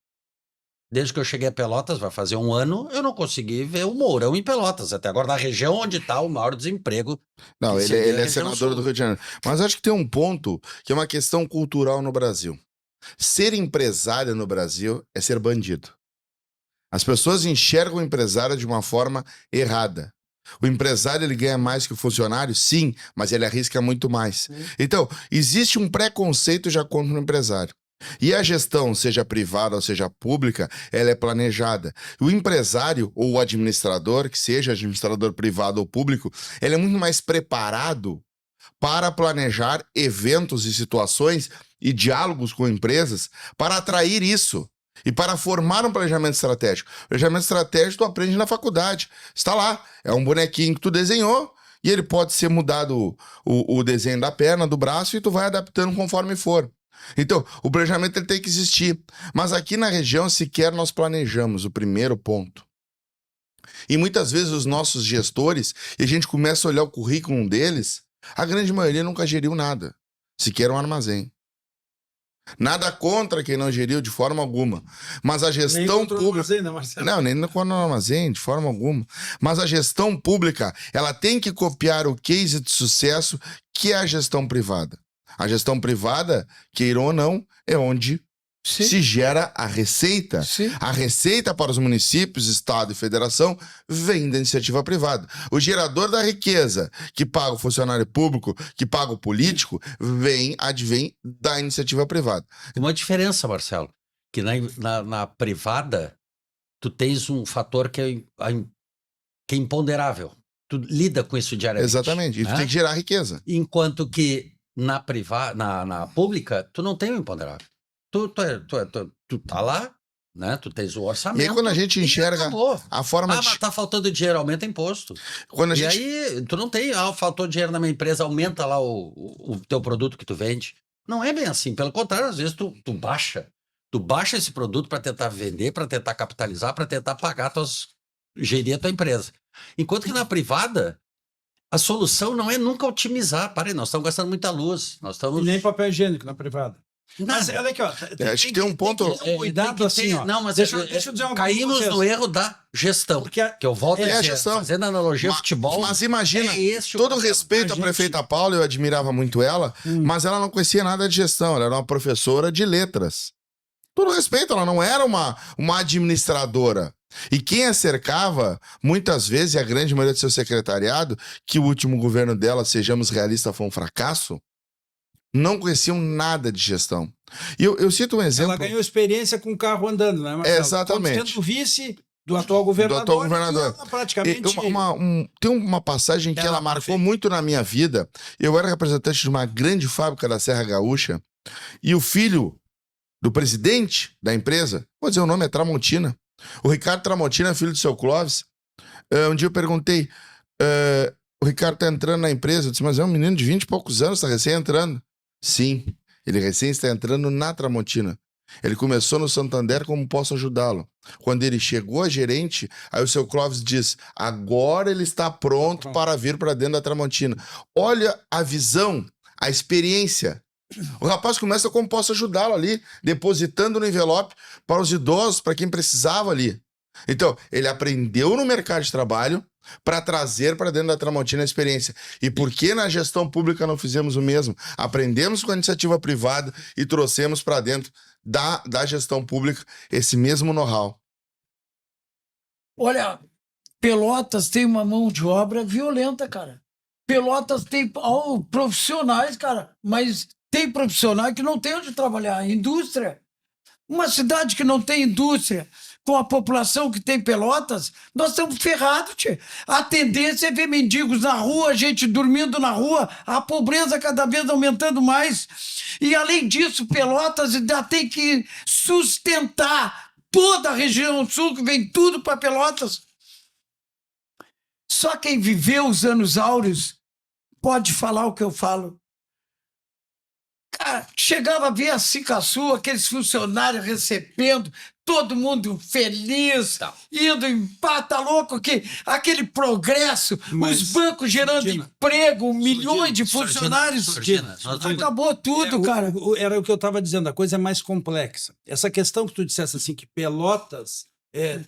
Desde que eu cheguei a Pelotas, vai fazer um ano, eu não consegui ver o Mourão em Pelotas. Até agora, na região onde está o maior desemprego. Não, que ele seria a é região senador sul. do Rio de Janeiro. Mas acho que tem um ponto que é uma questão cultural no Brasil. Ser empresário no Brasil é ser bandido. As pessoas enxergam o empresário de uma forma errada. O empresário ele ganha mais que o funcionário? Sim, mas ele arrisca muito mais. Então, existe um preconceito já contra o empresário. E a gestão, seja privada ou seja pública, ela é planejada. O empresário ou o administrador, que seja administrador privado ou público, ele é muito mais preparado para planejar eventos e situações e diálogos com empresas para atrair isso e para formar um planejamento estratégico. O planejamento estratégico tu aprende na faculdade. Está lá, é um bonequinho que tu desenhou e ele pode ser mudado o desenho da perna, do braço e tu vai adaptando conforme for. Então, o planejamento ele tem que existir. Mas aqui na região sequer nós planejamos, o primeiro ponto. E muitas vezes os nossos gestores, e a gente começa a olhar o currículo deles, a grande maioria nunca geriu nada, sequer um armazém. Nada contra quem não geriu de forma alguma. Mas a Nem gestão contra o pública... armazém, né, Marcelo? Não, nem contra o armazém, de forma alguma. Mas a gestão pública, ela tem que copiar o case de sucesso que é a gestão privada. A gestão privada, queira ou não, é onde se gera a receita. Sim. A receita para os municípios, estado e federação vem da iniciativa privada. O gerador da riqueza, que paga o funcionário público, que paga o político, advém da iniciativa privada. Tem uma diferença, Marcelo, que na privada, tu tens um fator que é imponderável. Tu lida com isso diariamente. Exatamente. E tu né? tem que gerar riqueza. Enquanto que na pública, tu não tem o imponderável. Tu tá lá, né? Tu tens o orçamento. E aí quando a gente enxerga acabou. a forma Mas tá faltando dinheiro, aumenta imposto. Quando a E gente... aí, tu não tem, faltou dinheiro na minha empresa, aumenta lá o teu produto que tu vende. Não é bem assim. Pelo contrário, às vezes tu baixa. Tu baixa esse produto para tentar vender, para tentar capitalizar, para tentar gerir a tua empresa. Enquanto que na privada, a solução não é nunca otimizar. Parei, nós estamos gastando muita luz. Nós estamos... E nem papel higiênico na privada. Mas Nada. olha aqui, ó. acho que tem um ponto... ter cuidado Tem que ter- assim, ó. Não, mas deixa eu dizer uma coisa pra caímos vocês. no erro da gestão. Porque Que eu volto a É a dizer, gestão. fazendo analogia ao futebol. Mas imagina, é esse o todo problema. respeito à A gente- prefeita Paula, eu admirava muito ela, mas ela não conhecia nada de gestão, ela era uma professora de letras. Todo respeito, ela não era uma administradora. E quem a cercava, muitas vezes, e a grande maioria do seu secretariado, que o último governo dela, sejamos realistas, foi um fracasso, não conheciam nada de gestão. E eu cito um exemplo... Ela ganhou experiência com o carro andando, né, Marcelo? Exatamente. Como sendo vice do atual governador. Do atual governador. E ela praticamente... Tem uma passagem que Ela ela marcou prefeita. muito na minha vida. Eu era representante de uma grande fábrica da Serra Gaúcha e o filho do presidente da empresa, vou dizer o nome, é Tramontina. O Ricardo Tramontina, filho do seu Clóvis. Um dia eu perguntei, o Ricardo tá entrando na empresa. Eu disse, mas é um menino de 20 e poucos anos, tá recém entrando. Sim, ele recém está entrando na Tramontina. Ele começou no Santander, como posso ajudá-lo? Quando ele chegou a gerente, aí o seu Clóvis diz, agora ele está pronto para vir para dentro da Tramontina. Olha a visão, a experiência O rapaz começa como posso ajudá-lo ali, depositando no envelope para os idosos, para quem precisava ali. Então, ele aprendeu no mercado de trabalho para trazer para dentro da Tramontina a experiência. E por que na gestão pública não fizemos o mesmo? Aprendemos com a iniciativa privada e trouxemos para dentro da gestão pública esse mesmo know-how. Olha, Pelotas tem uma mão de obra violenta, cara. Pelotas tem profissionais, cara, mas tem profissionais que não tem onde trabalhar. Indústria. Uma cidade que não tem indústria, com a população que tem Pelotas, nós estamos ferrados, tchê. A tendência é ver mendigos na rua, gente dormindo na rua, a pobreza cada vez aumentando mais. E, além disso, Pelotas ainda tem que sustentar toda a região sul, que vem tudo para Pelotas. Só quem viveu os anos áureos pode falar o que eu falo. Cara, chegava a ver a Cicaçu, aqueles funcionários recebendo, todo mundo feliz, indo em pata louco, aquele progresso, Mas, os bancos gerando Surdina, emprego, milhões de funcionários. Surdina, nós vamos- Acabou tudo, cara. Era o que eu estava dizendo, a coisa é mais complexa. Essa questão que tu dissesse assim, que Pelotas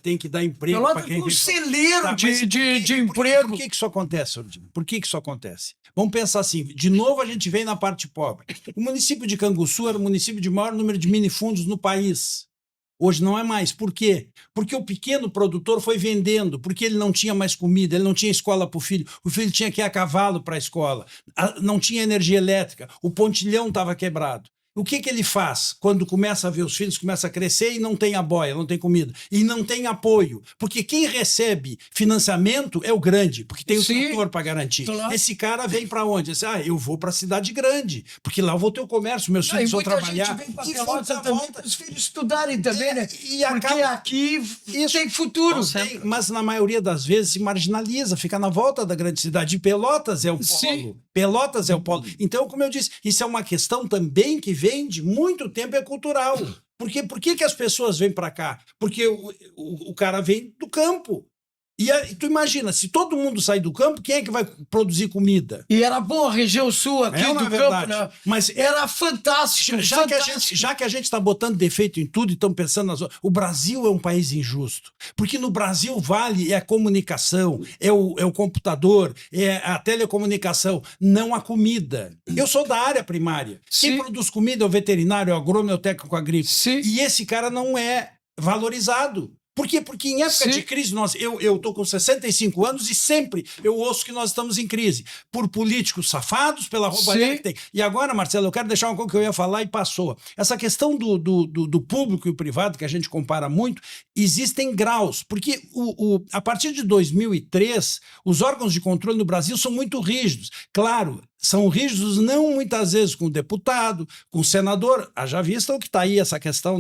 tem que dar emprego para Pelotas quem é um vem. celeiro Tá, mas de emprego. Por que isso acontece, Surdino? Por que isso acontece? Vamos pensar assim, de novo a gente vem na parte pobre. O município de Canguçu era o município de maior número de minifundos no país. Hoje não é mais. Por quê? Porque o pequeno produtor foi vendendo, porque ele não tinha mais comida, ele não tinha escola para o filho tinha que ir a cavalo para a escola, não tinha energia elétrica, o pontilhão estava quebrado. O que ele faz quando começa a ver os filhos, começa a crescer e não tem a boia, não tem comida, e não tem apoio? Porque quem recebe financiamento é o grande, porque tem o Sim, setor para garantir. claro. Esse cara vem para onde? Diz, eu vou para a cidade grande, porque lá eu vou ter o comércio, meus E filhos vão muita trabalhar. gente vem para E Pelotas volta, também volta. para os filhos estudarem também, né? E Porque acaba- aqui tem futuro. Tem, mas na maioria das vezes se marginaliza, fica na volta da grande cidade. E Pelotas é o polo. Sim. Pelotas é o polo. Então, como eu disse, isso é uma questão também que vem de muito tempo, é cultural. Porque por que as pessoas vêm para cá? Porque o cara vem do campo. E tu imagina, se todo mundo sair do campo, quem é que vai produzir comida? E era bom a região sul aqui É, do na campo, verdade. né? Mas Era fantástico. já que a gente está botando defeito em tudo e estamos pensando o Brasil é um país injusto. Porque no Brasil vale a comunicação, é o computador, é a telecomunicação, não a comida. Eu sou da área primária. Sim. Quem produz comida é o veterinário, é o agrônomo, é o técnico agrícola. Sim. E esse cara não é valorizado. Por quê? Porque em época Sim. de crise, eu tô com 65 anos e sempre eu ouço que nós estamos em crise. Por políticos safados, pela roubalheira Sim. que tem. E agora, Marcelo, eu quero deixar uma coisa que eu ia falar e passou. Essa questão do público e o privado, que a gente compara muito, existem graus. Porque a partir de 2003, os órgãos de controle no Brasil são muito rígidos. Claro, são rígidos não muitas vezes com o deputado, com o senador. Haja vista o que está aí essa questão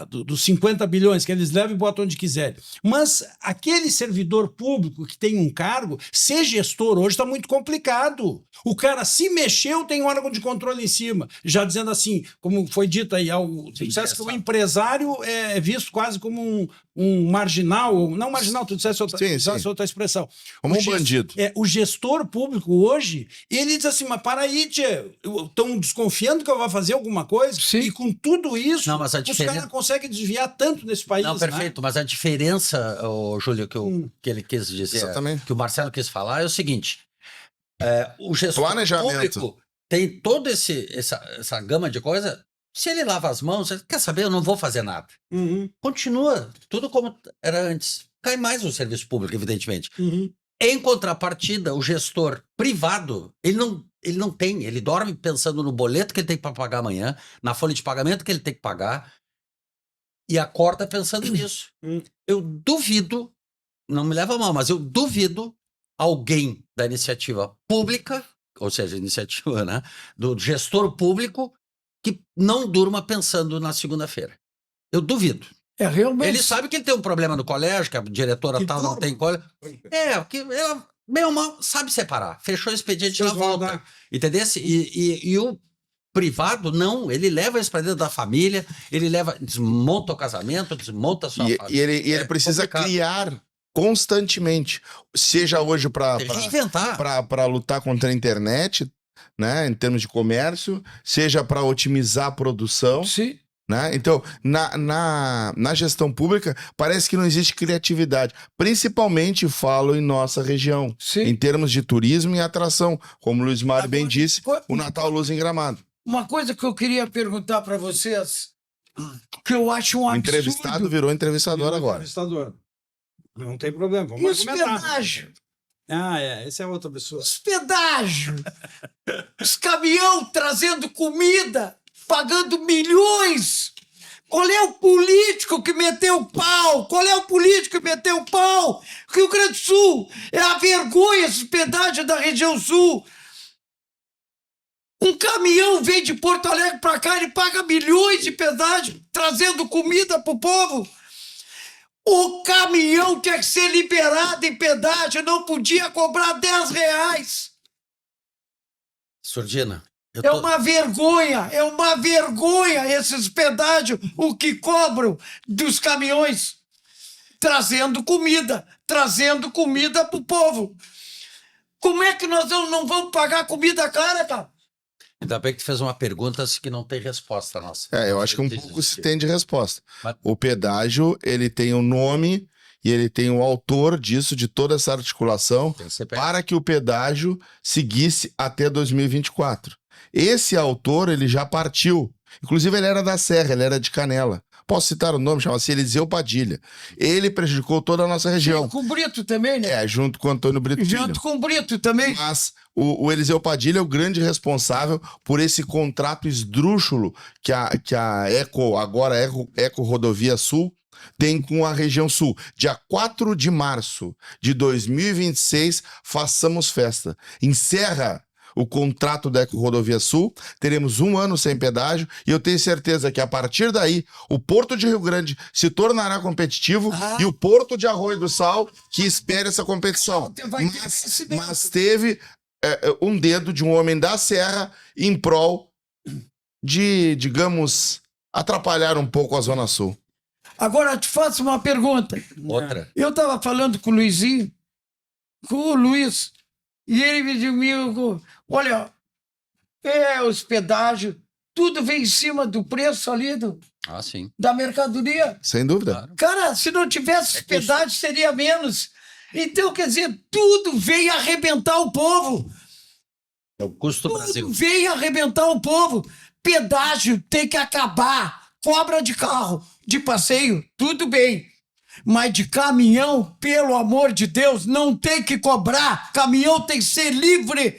dos 50 bilhões que eles levam e botam onde quiserem. Mas aquele servidor público que tem um cargo, ser gestor hoje está muito complicado. O cara se mexeu, tem um órgão de controle em cima. Já dizendo assim, como foi dito aí, tu dissesse que o empresário é visto quase como um marginal, ou não marginal, tu dissesse outra expressão. Como um bandido. O gestor público hoje, ele diz assim, mas para aí, tia, estão desconfiando que eu vou fazer alguma coisa? Sim. E com tudo isso, Não, mas a os diferença- caras conseguem desviar tanto nesse país. Não, perfeito, mas a diferença, Júlio, que ele quis dizer, Exatamente. que o Marcelo quis falar, é o seguinte: o gestor Planejamento. público tem toda essa gama de coisa. Se ele lava as mãos, ele quer saber, eu não vou fazer nada. Né? Uhum, Continua tudo como era antes. Cai mais o serviço público, evidentemente. uhum. Em contrapartida, o gestor privado, ele não tem, ele dorme pensando no boleto que ele tem para pagar amanhã, na folha de pagamento que ele tem que pagar, e acorda pensando nisso. Eu duvido, não me leva a mal, mas eu duvido alguém da iniciativa pública, ou seja, iniciativa, né, do gestor público, que não durma pensando na segunda-feira. Eu duvido. É realmente. Ele sabe que ele tem um problema no colégio, que a diretora Que tal não durma. tem colégio. Que ela, bem ou mal, sabe separar. Fechou o expediente na Vocês vão volta. dar. Entendeu? E o privado, não. Ele leva isso para dentro da família, ele desmonta o casamento, desmonta a sua E família. ele É precisa complicado. criar constantemente, seja hoje para Tem que reinventar. lutar contra a internet, né, em termos de comércio, seja para otimizar a produção, Sim. né? Então, na gestão pública, parece que não existe criatividade. Principalmente, falo em nossa região, Sim. em termos de turismo e atração. Como o Luiz Mário bem Agora, disse, o Natal Luz em Gramado. Uma coisa que eu queria perguntar para vocês, que eu acho um O absurdo. entrevistado virou entrevistador Virou agora. entrevistador. Não tem problema, E vamos os argumentar. pedágios? Esse é outra pessoa. Os pedágios. Os caminhão trazendo comida, pagando milhões. Qual é o político que meteu o pau? Qual é o político que meteu o pau? Rio Grande do Sul é a vergonha, esses pedágios da região sul. Um caminhão vem de Porto Alegre para cá, ele paga milhões de pedágio, trazendo comida para o povo. O caminhão tinha que ser liberado em pedágio, não podia cobrar R$10. Surdina, É uma vergonha esses pedágios, o que cobram dos caminhões, trazendo comida para o povo. Como é que nós não vamos pagar comida cara, cara? Ainda bem que tu fez uma pergunta que não tem resposta nossa. Eu acho que um pouco se tem de resposta. Mas- O pedágio, ele tem o nome e ele tem o autor disso, de toda essa articulação, Tem CPF. para que o pedágio seguisse até 2024. Esse autor, ele já partiu. Inclusive, ele era da Serra, ele era de Canela. Posso citar o nome? Chama-se Eliseu Padilha. Ele prejudicou toda a nossa região. Com o Brito também, né? Junto com o Antônio Brito Filho. Junto com o Brito também. Mas o Eliseu Padilha é o grande responsável por esse contrato esdrúxulo que a Eco, agora Eco Rodovia Sul, tem com a região sul. Dia 4 de março de 2026, façamos festa. Encerra o contrato da Eco Rodovia Sul, teremos 1 ano sem pedágio e eu tenho certeza que a partir daí o Porto de Rio Grande se tornará competitivo e o Porto de Arroio do Sal que espere essa competição. Vai ter crescimento. Mas teve um dedo de um homem da Serra em prol de, digamos, atrapalhar um pouco a Zona Sul. Agora eu te faço uma pergunta. Outra. Eu estava falando com o Luizinho, com o Luiz, e ele me disse, olha, os pedágios, tudo vem em cima do preço ali Ah, sim. da mercadoria. Sem dúvida. Claro. Cara, se não tivesse que pedágio, seria menos. Então, quer dizer, tudo veio arrebentar o povo. É o custo do Brasil. Tudo veio arrebentar o povo. Pedágio tem que acabar. Cobra de carro, de passeio, tudo bem. Mas de caminhão, pelo amor de Deus, não tem que cobrar. Caminhão tem que ser livre,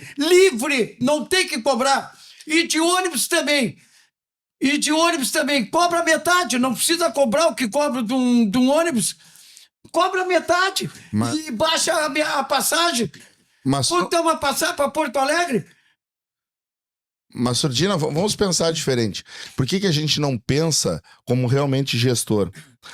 não tem que cobrar. E de ônibus também. Cobra metade, não precisa cobrar o que cobra de um ônibus. Cobra metade Mas- e baixa a passagem. Mas, Quanto é uma passagem para Porto Alegre? mas, Surdina, vamos pensar diferente. Por que a gente não pensa como realmente gestor?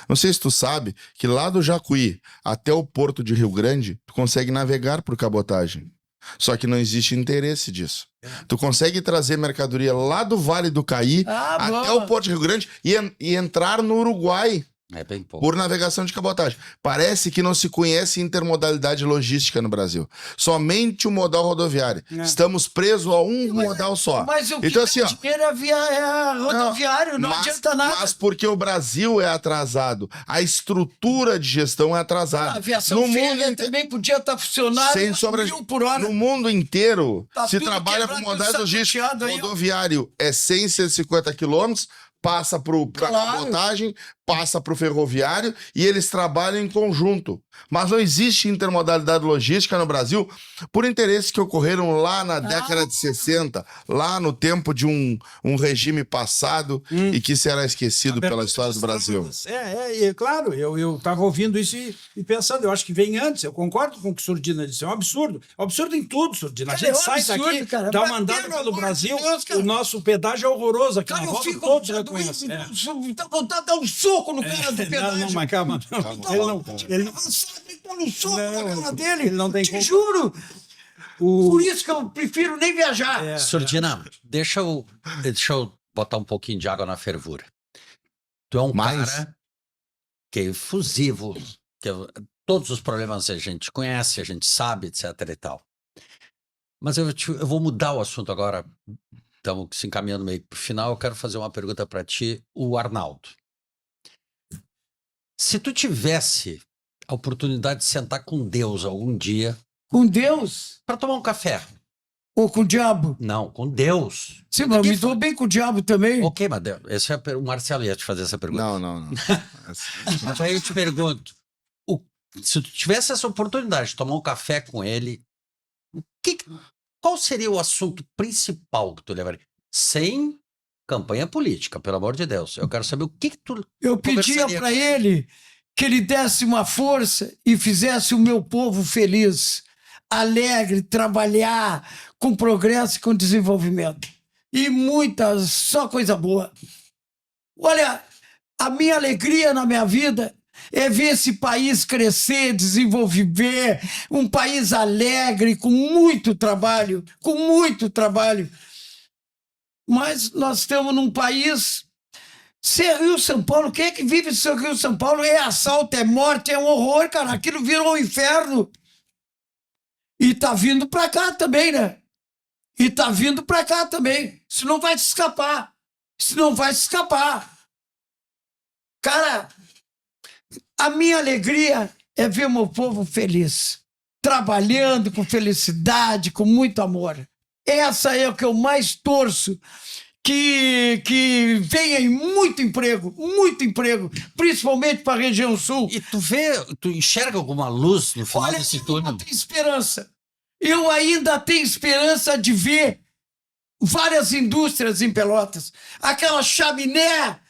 Não sei se tu sabe que lá do Jacuí até o Porto de Rio Grande, tu consegue navegar por cabotagem. Só que não existe interesse disso. Tu consegue trazer mercadoria lá do Vale do Caí até boa. o Porto de Rio Grande e entrar no Uruguai É bem pouco. por navegação de cabotagem. Parece que não se conhece intermodalidade logística no Brasil. Somente o modal rodoviário. Estamos presos a um modal só. Mas o que Então, dá assim, ó, dinheiro é rodoviário, não adianta nada. Mas porque o Brasil é atrasado. A estrutura de gestão é A atrasada. aviação No mundo férrea inte- também podia estar funcionando Sem sombra de- 1.000 por hora. No mundo inteiro Tá se tudo trabalha com quebrado, modais tudo logísticos. sapateado aí, ó. Rodoviário é 100, 150 quilômetros, passa para Claro. cabotagem, passa para o ferroviário e eles trabalham em conjunto. Mas não existe intermodalidade logística no Brasil por interesses que ocorreram lá na década de 60, lá no tempo de um regime passado e que será esquecido pela história do Brasil. Claro, eu estava ouvindo isso e pensando, eu acho que vem antes, eu concordo com o que o Surdina disse, é um absurdo. É um absurdo em tudo, Surdina. A Cara, gente é um sai absurdo, daqui, cara. dá Mas uma andada pelo pelo amor de Brasil, Deus, cara. o nosso pedágio é horroroso aqui Cara, na eu volta, fico todos doido, reconhecem. tá vontade de dar um soco no cara do Não, pedágio. mas calma. Ele não, Dá um soco Não, na cara dele. ele não tem Te como. juro. Por isso que eu prefiro nem viajar. Surdina, deixa eu botar um pouquinho de água na fervura. Tu é um Mas- cara que é efusivo, todos os problemas a gente conhece, a gente sabe, etc e tal. Mas eu vou mudar o assunto agora. Estamos se encaminhando meio para o final. Eu quero fazer uma pergunta para ti, o Arnaldo. Se tu tivesse a oportunidade de sentar com Deus algum dia Com Deus para tomar um café. ou com o diabo? Não, com Deus. Sim, mas eu me dou bem com o diabo também. Ok, mas esse é o Marcelo ia te fazer essa pergunta. Não. Mas aí eu te pergunto, se tu tivesse essa oportunidade de tomar um café com ele, qual seria o assunto principal que tu levaria? Sem campanha política, pelo amor de Deus. Eu quero saber o que tu Eu pedia conversaria para com ele que ele desse uma força e fizesse o meu povo feliz, alegre, trabalhar com progresso e com desenvolvimento. E só coisa boa. Olha, a minha alegria na minha vida é ver esse país crescer, desenvolver, um país alegre, com muito trabalho, Mas nós estamos num país... Ser Rio São Paulo, quem é que vive seu Rio São Paulo? É assalto, é morte, é um horror, cara. Aquilo virou um inferno. E tá vindo pra cá também, né? Isso não vai se escapar. Cara, a minha alegria é ver meu povo feliz. Trabalhando com felicidade, com muito amor. Essa é o que eu mais torço. Que venha muito emprego, principalmente para a região sul. E tu enxerga alguma luz no final desse túnel? Eu ainda tenho esperança de ver várias indústrias em Pelotas. Aquela chaminé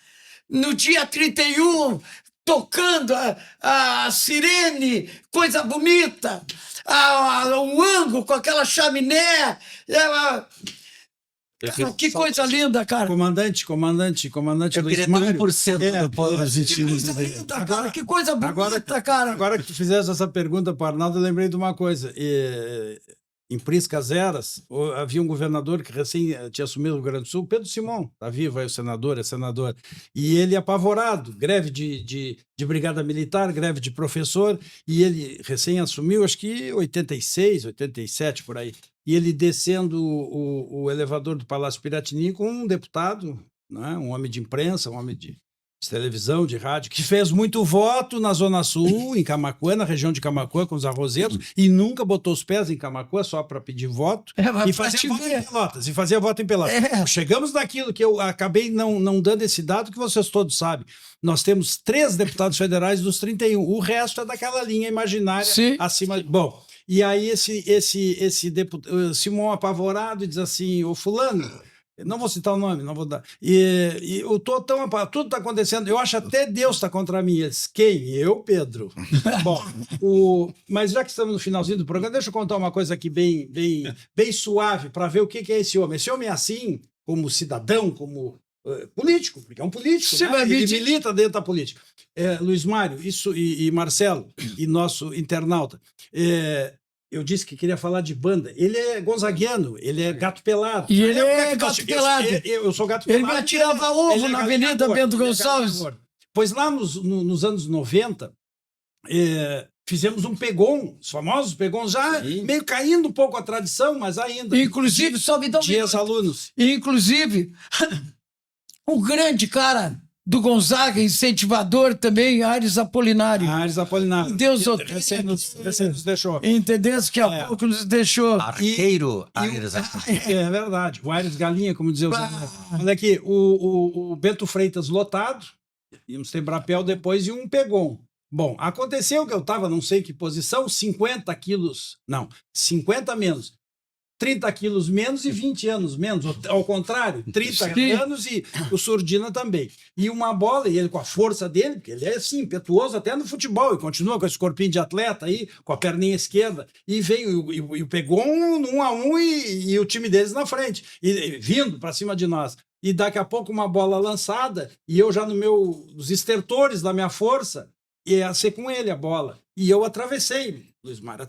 no dia 31, tocando a sirene, coisa bonita. O ângulo com aquela chaminé. Cara, que coisa linda, cara. Comandante Eu Luiz queria ter Mário. 1% do povo assistindo isso daí. Cara, que coisa bonita, cara. Agora que tu fizeste essa pergunta para o Arnaldo, eu lembrei de uma coisa. Em Priscas Eras, havia um governador que recém tinha assumido o Rio Grande do Sul, Pedro Simão, está vivo aí, é senador, e ele apavorado, greve de brigada militar, greve de professor, e ele recém assumiu, acho que 86, 87, por aí, e ele descendo o elevador do Palácio Piratini com um deputado, né, um homem de imprensa, um homem de televisão, de rádio, que fez muito voto na Zona Sul, em Camaquã, na região de Camaquã, com os arrozeiros, e nunca botou os pés em Camaquã só para pedir voto, e fazia voto em Pelotas. Chegamos naquilo que eu acabei não dando esse dado que vocês todos sabem. Nós temos 3 deputados federais dos 31, o resto é daquela linha imaginária acima. Bom, e aí esse deputado, Simão apavorado, diz assim, ô fulano, não vou citar o nome, não vou dar. E eu tô tão apavorado, tudo está acontecendo, eu acho até Deus está contra mim. Ele disse, quem? Eu, Pedro. Bom, mas já que estamos no finalzinho do programa, deixa eu contar uma coisa aqui bem suave, para ver o que é esse homem. Esse homem é assim, como cidadão, como político, porque é um político, né? Ele milita dentro da política. Luiz Mário, isso e Marcelo, e nosso internauta, eu disse que queria falar de banda. Ele é gonzaguiano, ele é gato pelado. E ele é gato pelado. Eu sou gato pelado. Ele me atirava ovo na Avenida Bento Gonçalves. Pois lá nos anos 90, fizemos um pegon, os famosos pegons, já meio caindo um pouco a tradição, mas ainda. Inclusive, só me dá um minuto. Alunos. Inclusive, o grande cara do Gonzaga, incentivador também, Aires Apolinário. Deus o tenha. Nos deixou. Entendeu? Que há pouco nos deixou. Arqueiro Aires. É verdade. O Aires Galinha, como dizia os Olha aqui, o Bento Freitas lotado, íamos ter Brapel depois e um pegon. Bom, aconteceu que eu estava, não sei que posição, 50 quilos, não, 50 menos. 30 quilos menos e 20 anos menos, ao contrário, 30 anos e o Surdina também. E uma bola, e ele com a força dele, porque ele é assim, impetuoso até no futebol, e continua com esse corpinho de atleta aí, com a perninha esquerda, e veio e pegou um 1-1 e o time deles na frente, e vindo para cima de nós. E daqui a pouco uma bola lançada, e eu já nos estertores da minha força, ia ser com ele a bola. E eu atravessei, Luiz Mário,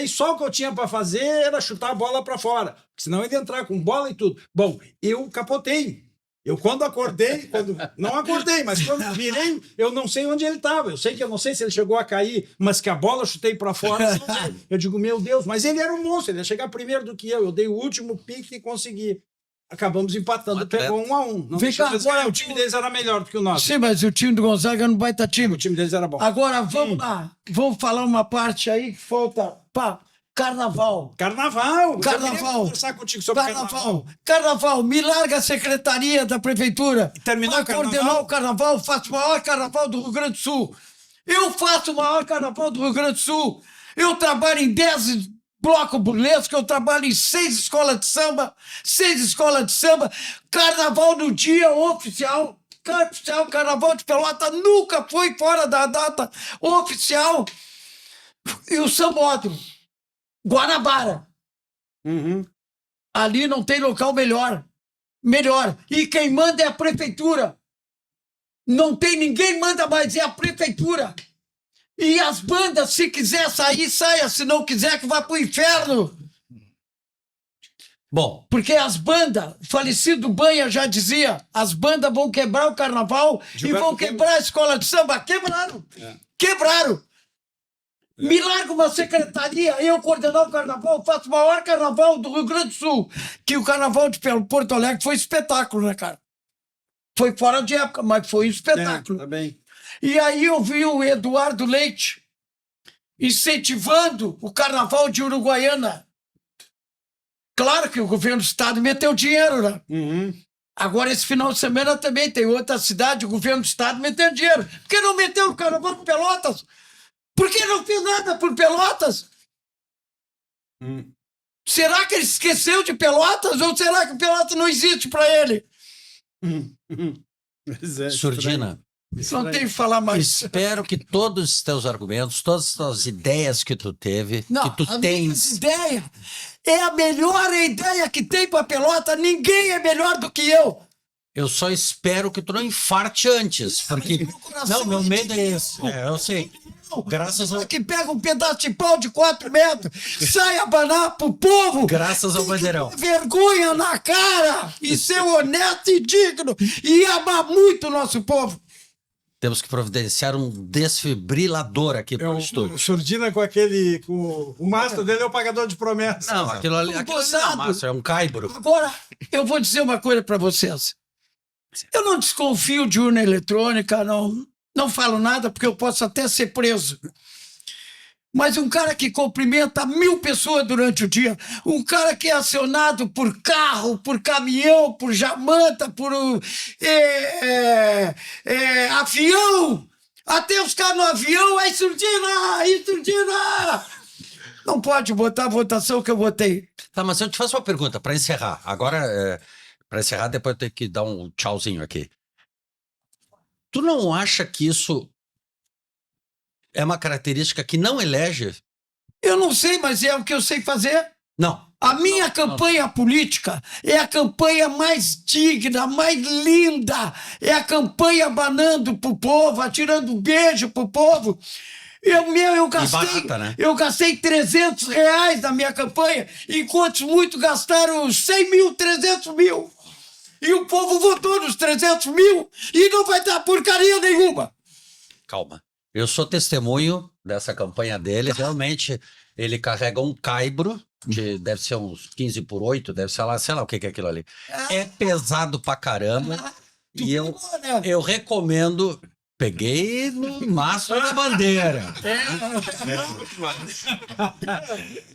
só o que eu tinha para fazer era chutar a bola para fora, senão ele ia entrar com bola e tudo. Bom, eu capotei. Eu quando acordei, não acordei, mas quando virei, eu não sei onde ele estava. Eu não sei se ele chegou a cair, mas que a bola eu chutei para fora. Não sei. Eu digo, meu Deus, mas ele era um monstro, ele ia chegar primeiro do que eu. Eu dei o último pique e consegui. Acabamos empatando, pegou 1-1. Não Vem cá, deixa eu agora dizer, o time deles era melhor do que o nosso. Sim, mas o time do Gonzaga não vai estar time. O time deles era bom. Agora vamos lá. Vamos falar uma parte aí que falta. Pá, carnaval. Carnaval. Eu Carnaval. queria conversar contigo sobre carnaval. Carnaval. Me larga a secretaria da prefeitura. Terminou Vai o carnaval? coordenar o carnaval. Faço o maior carnaval do Rio Grande do Sul. Eu faço o maior carnaval do Rio Grande do Sul. Eu trabalho em 10 blocos burlescos, eu trabalho em 6 escolas de samba. 6 escolas de samba. Carnaval no dia oficial. Carnaval de Pelota nunca foi fora da data oficial. E o sambódromo. Guanabara. Uhum. Ali não tem local melhor. E quem manda é a prefeitura. Não tem ninguém manda mais, é a prefeitura. E as bandas, se quiser sair, saia. Se não quiser, que vá pro inferno. Bom, Porque as bandas, o falecido Banha já dizia, as bandas vão quebrar o carnaval e vão quebrar a escola de samba. Quebraram. Quebraram. Me larga uma secretaria, eu coordenar o carnaval, faço o maior carnaval do Rio Grande do Sul. Que o carnaval de Porto Alegre foi espetáculo, né, cara? Foi fora de época, mas foi um espetáculo. Tá bem. E aí eu vi o Eduardo Leite incentivando o carnaval de Uruguaiana. Claro que o governo do estado meteu dinheiro, né? Uhum. Agora, esse final de semana também tem outra cidade, o governo do estado meteu dinheiro. Por que não meteu no carnaval de Pelotas? Por que não fez nada por Pelotas? Será que ele esqueceu de Pelotas? Ou será que Pelotas não existe para ele? Surdina, Não tem que falar mais. espero que todos os teus argumentos, todas as tuas ideias que tu teve, Não, que tu a minha tens... ideia é a melhor ideia que tem para Pelota. Ninguém é melhor do que eu. Eu só espero que tu não infarte antes, porque... meu coração Não, meu é medo é de- esse. Eu sei. Graças ao... Que pega um pedaço de pau de 4 metros, sai a banar pro povo. Graças ao Tem que Bandeirão. ter vergonha na cara e ser honesto e digno e amar muito o nosso povo. Temos que providenciar um desfibrilador aqui para o estúdio. O Surdina com aquele. O mastro dele é o pagador de promessas. Não, aquilo ali não é Gozado. massa, é um caibro. Agora, eu vou dizer uma coisa para vocês. Eu não desconfio de urna eletrônica, não falo nada, porque eu posso até ser preso. Mas um cara que cumprimenta 1000 pessoas durante o dia, um cara que é acionado por carro, por caminhão, por jamanta, por avião, até os caras no avião, aí Surdina! Não pode botar a votação que eu botei. Tá, mas eu te faço uma pergunta para encerrar. Agora, para encerrar, depois eu tenho que dar um tchauzinho aqui. Tu não acha que isso é uma característica que não elege? Eu não sei, mas é o que eu sei fazer. Não. A minha campanha política é a campanha mais digna, mais linda. É a campanha banando pro povo, atirando beijo pro povo. Eu gastei, barata, né? eu gastei R$300 na minha campanha, enquanto muitos gastaram 100 mil, 300 mil. E o povo votou nos 300 mil e não vai dar porcaria nenhuma. Calma. Eu sou testemunho dessa campanha dele. Realmente, ele carrega um caibro, deve ser uns 15 por 8, deve ser lá, sei lá o que é aquilo ali. É pesado pra caramba. E eu recomendo... Peguei no mastro da bandeira.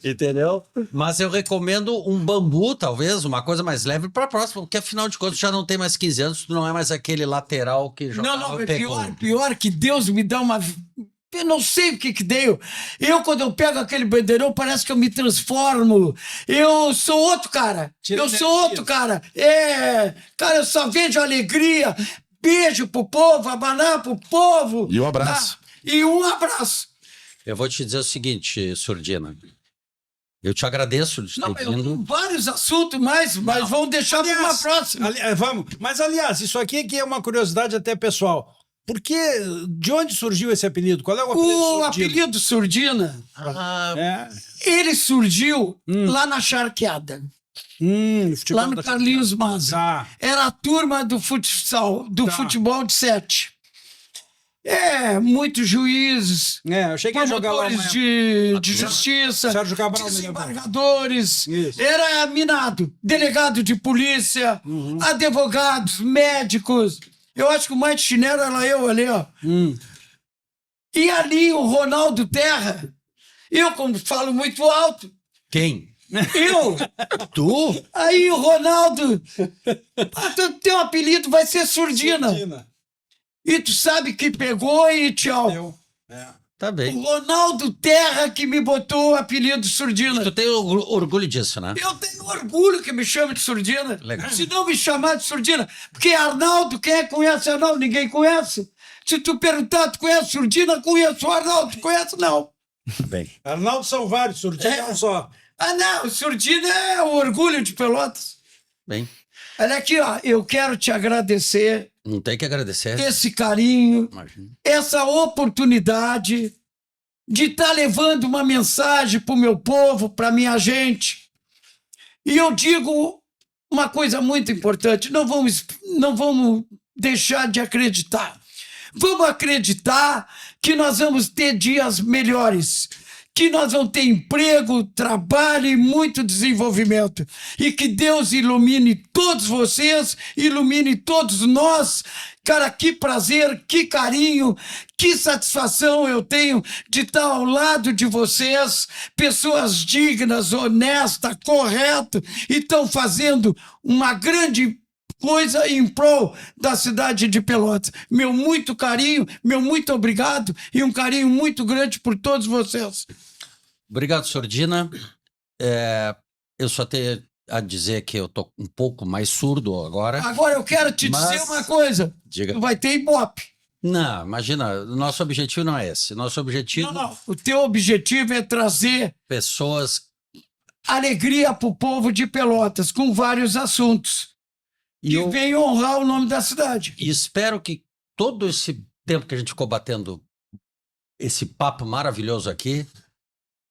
Entendeu? Mas eu recomendo um bambu, talvez, uma coisa mais leve para a próxima, porque afinal de contas já não tem mais 15 anos, tu não é mais aquele lateral que jogava Não, é pegou. pior que Deus me dá uma... Eu não sei o que deu. Quando eu pego aquele bandeirão, parece que eu me transformo. Eu sou outro cara. Cara, eu só vejo alegria. Beijo pro povo, abanar pro povo. E um abraço. E um abraço. Eu vou te dizer o seguinte, Surdina. Eu te agradeço de ter Eu vindo. tenho vários assuntos mais, mas vamos deixar para uma próxima. Vamos. Mas, aliás, isso aqui que é uma curiosidade até pessoal. De onde surgiu esse apelido? Qual é o apelido O Surdina? apelido Surdina, Ah, É. ele surgiu lá na Charqueada. Futebol lá no da- Carlinhos Maza. Tá. Era a turma do futsal, do Tá. futebol de 7. Muitos juízes, Eu cheguei a jogar lá. promotores de justiça, Sérgio Cabral, desembargadores, Isso. era minado, delegado de polícia, advogados, médicos. Eu acho que o mais chinelo era eu ali, ó. E ali o Ronaldo Terra, eu como falo muito alto, Quem? eu, Tu? aí o Ronaldo, teu apelido vai ser Surdina. E tu sabe que pegou e tchau. Tá O bem. Ronaldo Terra que me botou o apelido Surdina. Tu tem orgulho disso, né? Eu tenho orgulho que me chame de Surdina. Legal. Se não me chamar de Surdina, porque Arnaldo, quem é que conhece Arnaldo? Ninguém conhece. Se tu perguntar, tu conhece Surdina? Conheço o Arnaldo. Tu conhece? Não. Tá bem. Arnaldo são vários, Surdina é um só. Ah, não. Surdina é o orgulho de Pelotas. Bem, Olha aqui, ó. Eu quero te agradecer não tem que agradecer. esse carinho, Imagina. essa oportunidade de estar levando uma mensagem para o meu povo, para minha gente. E eu digo uma coisa muito importante: não vamos deixar de acreditar. Vamos acreditar que nós vamos ter dias melhores, que nós vamos ter emprego, trabalho e muito desenvolvimento. E que Deus ilumine todos vocês, ilumine todos nós. Cara, que prazer, que carinho, que satisfação eu tenho de estar ao lado de vocês, pessoas dignas, honestas, corretas, e estão fazendo uma grande coisa em prol da cidade de Pelotas. Meu muito carinho, meu muito obrigado e um carinho muito grande por todos vocês. Obrigado, Surdina. Eu só tenho a dizer que eu tô um pouco mais surdo agora. Agora eu quero te dizer uma coisa. Diga. Tu vai ter Ibope. Não, imagina, nosso objetivo não é esse. Nosso objetivo Não. O teu objetivo é trazer pessoas. alegria para o povo de Pelotas com vários assuntos. E eu vem honrar o nome da cidade. e espero que todo esse tempo que a gente ficou batendo esse papo maravilhoso aqui,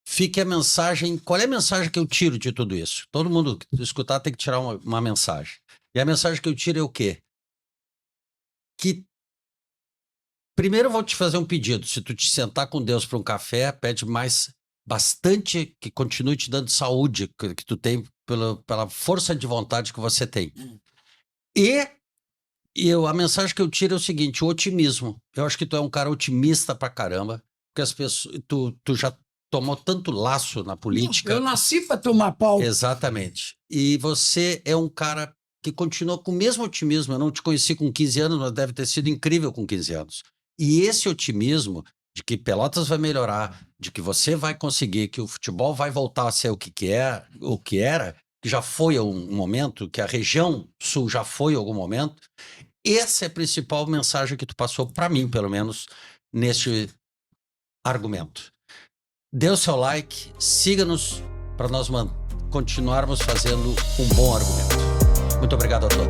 fique a mensagem. Qual é a mensagem que eu tiro de tudo isso? Todo mundo que escutar tem que tirar uma mensagem. E a mensagem que eu tiro é o quê? Que primeiro eu vou te fazer um pedido. Se tu te sentar com Deus para um café, pede mais bastante que continue te dando saúde que tu tem pela força de vontade que você tem. E a mensagem que eu tiro é o seguinte: o otimismo. Eu acho que tu é um cara otimista pra caramba, porque as pessoas, tu já tomou tanto laço na política. Eu nasci para tomar pau. Exatamente. E você é um cara que continua com o mesmo otimismo. Eu não te conheci com 15 anos, mas deve ter sido incrível com 15 anos. E esse otimismo de que Pelotas vai melhorar, de que você vai conseguir, que o futebol vai voltar a ser o que era, que já foi um momento, que a região sul já foi algum momento. Essa é a principal mensagem que tu passou para mim, pelo menos, neste argumento. Dê o seu like, siga-nos para nós continuarmos fazendo um bom argumento. Muito obrigado a todos.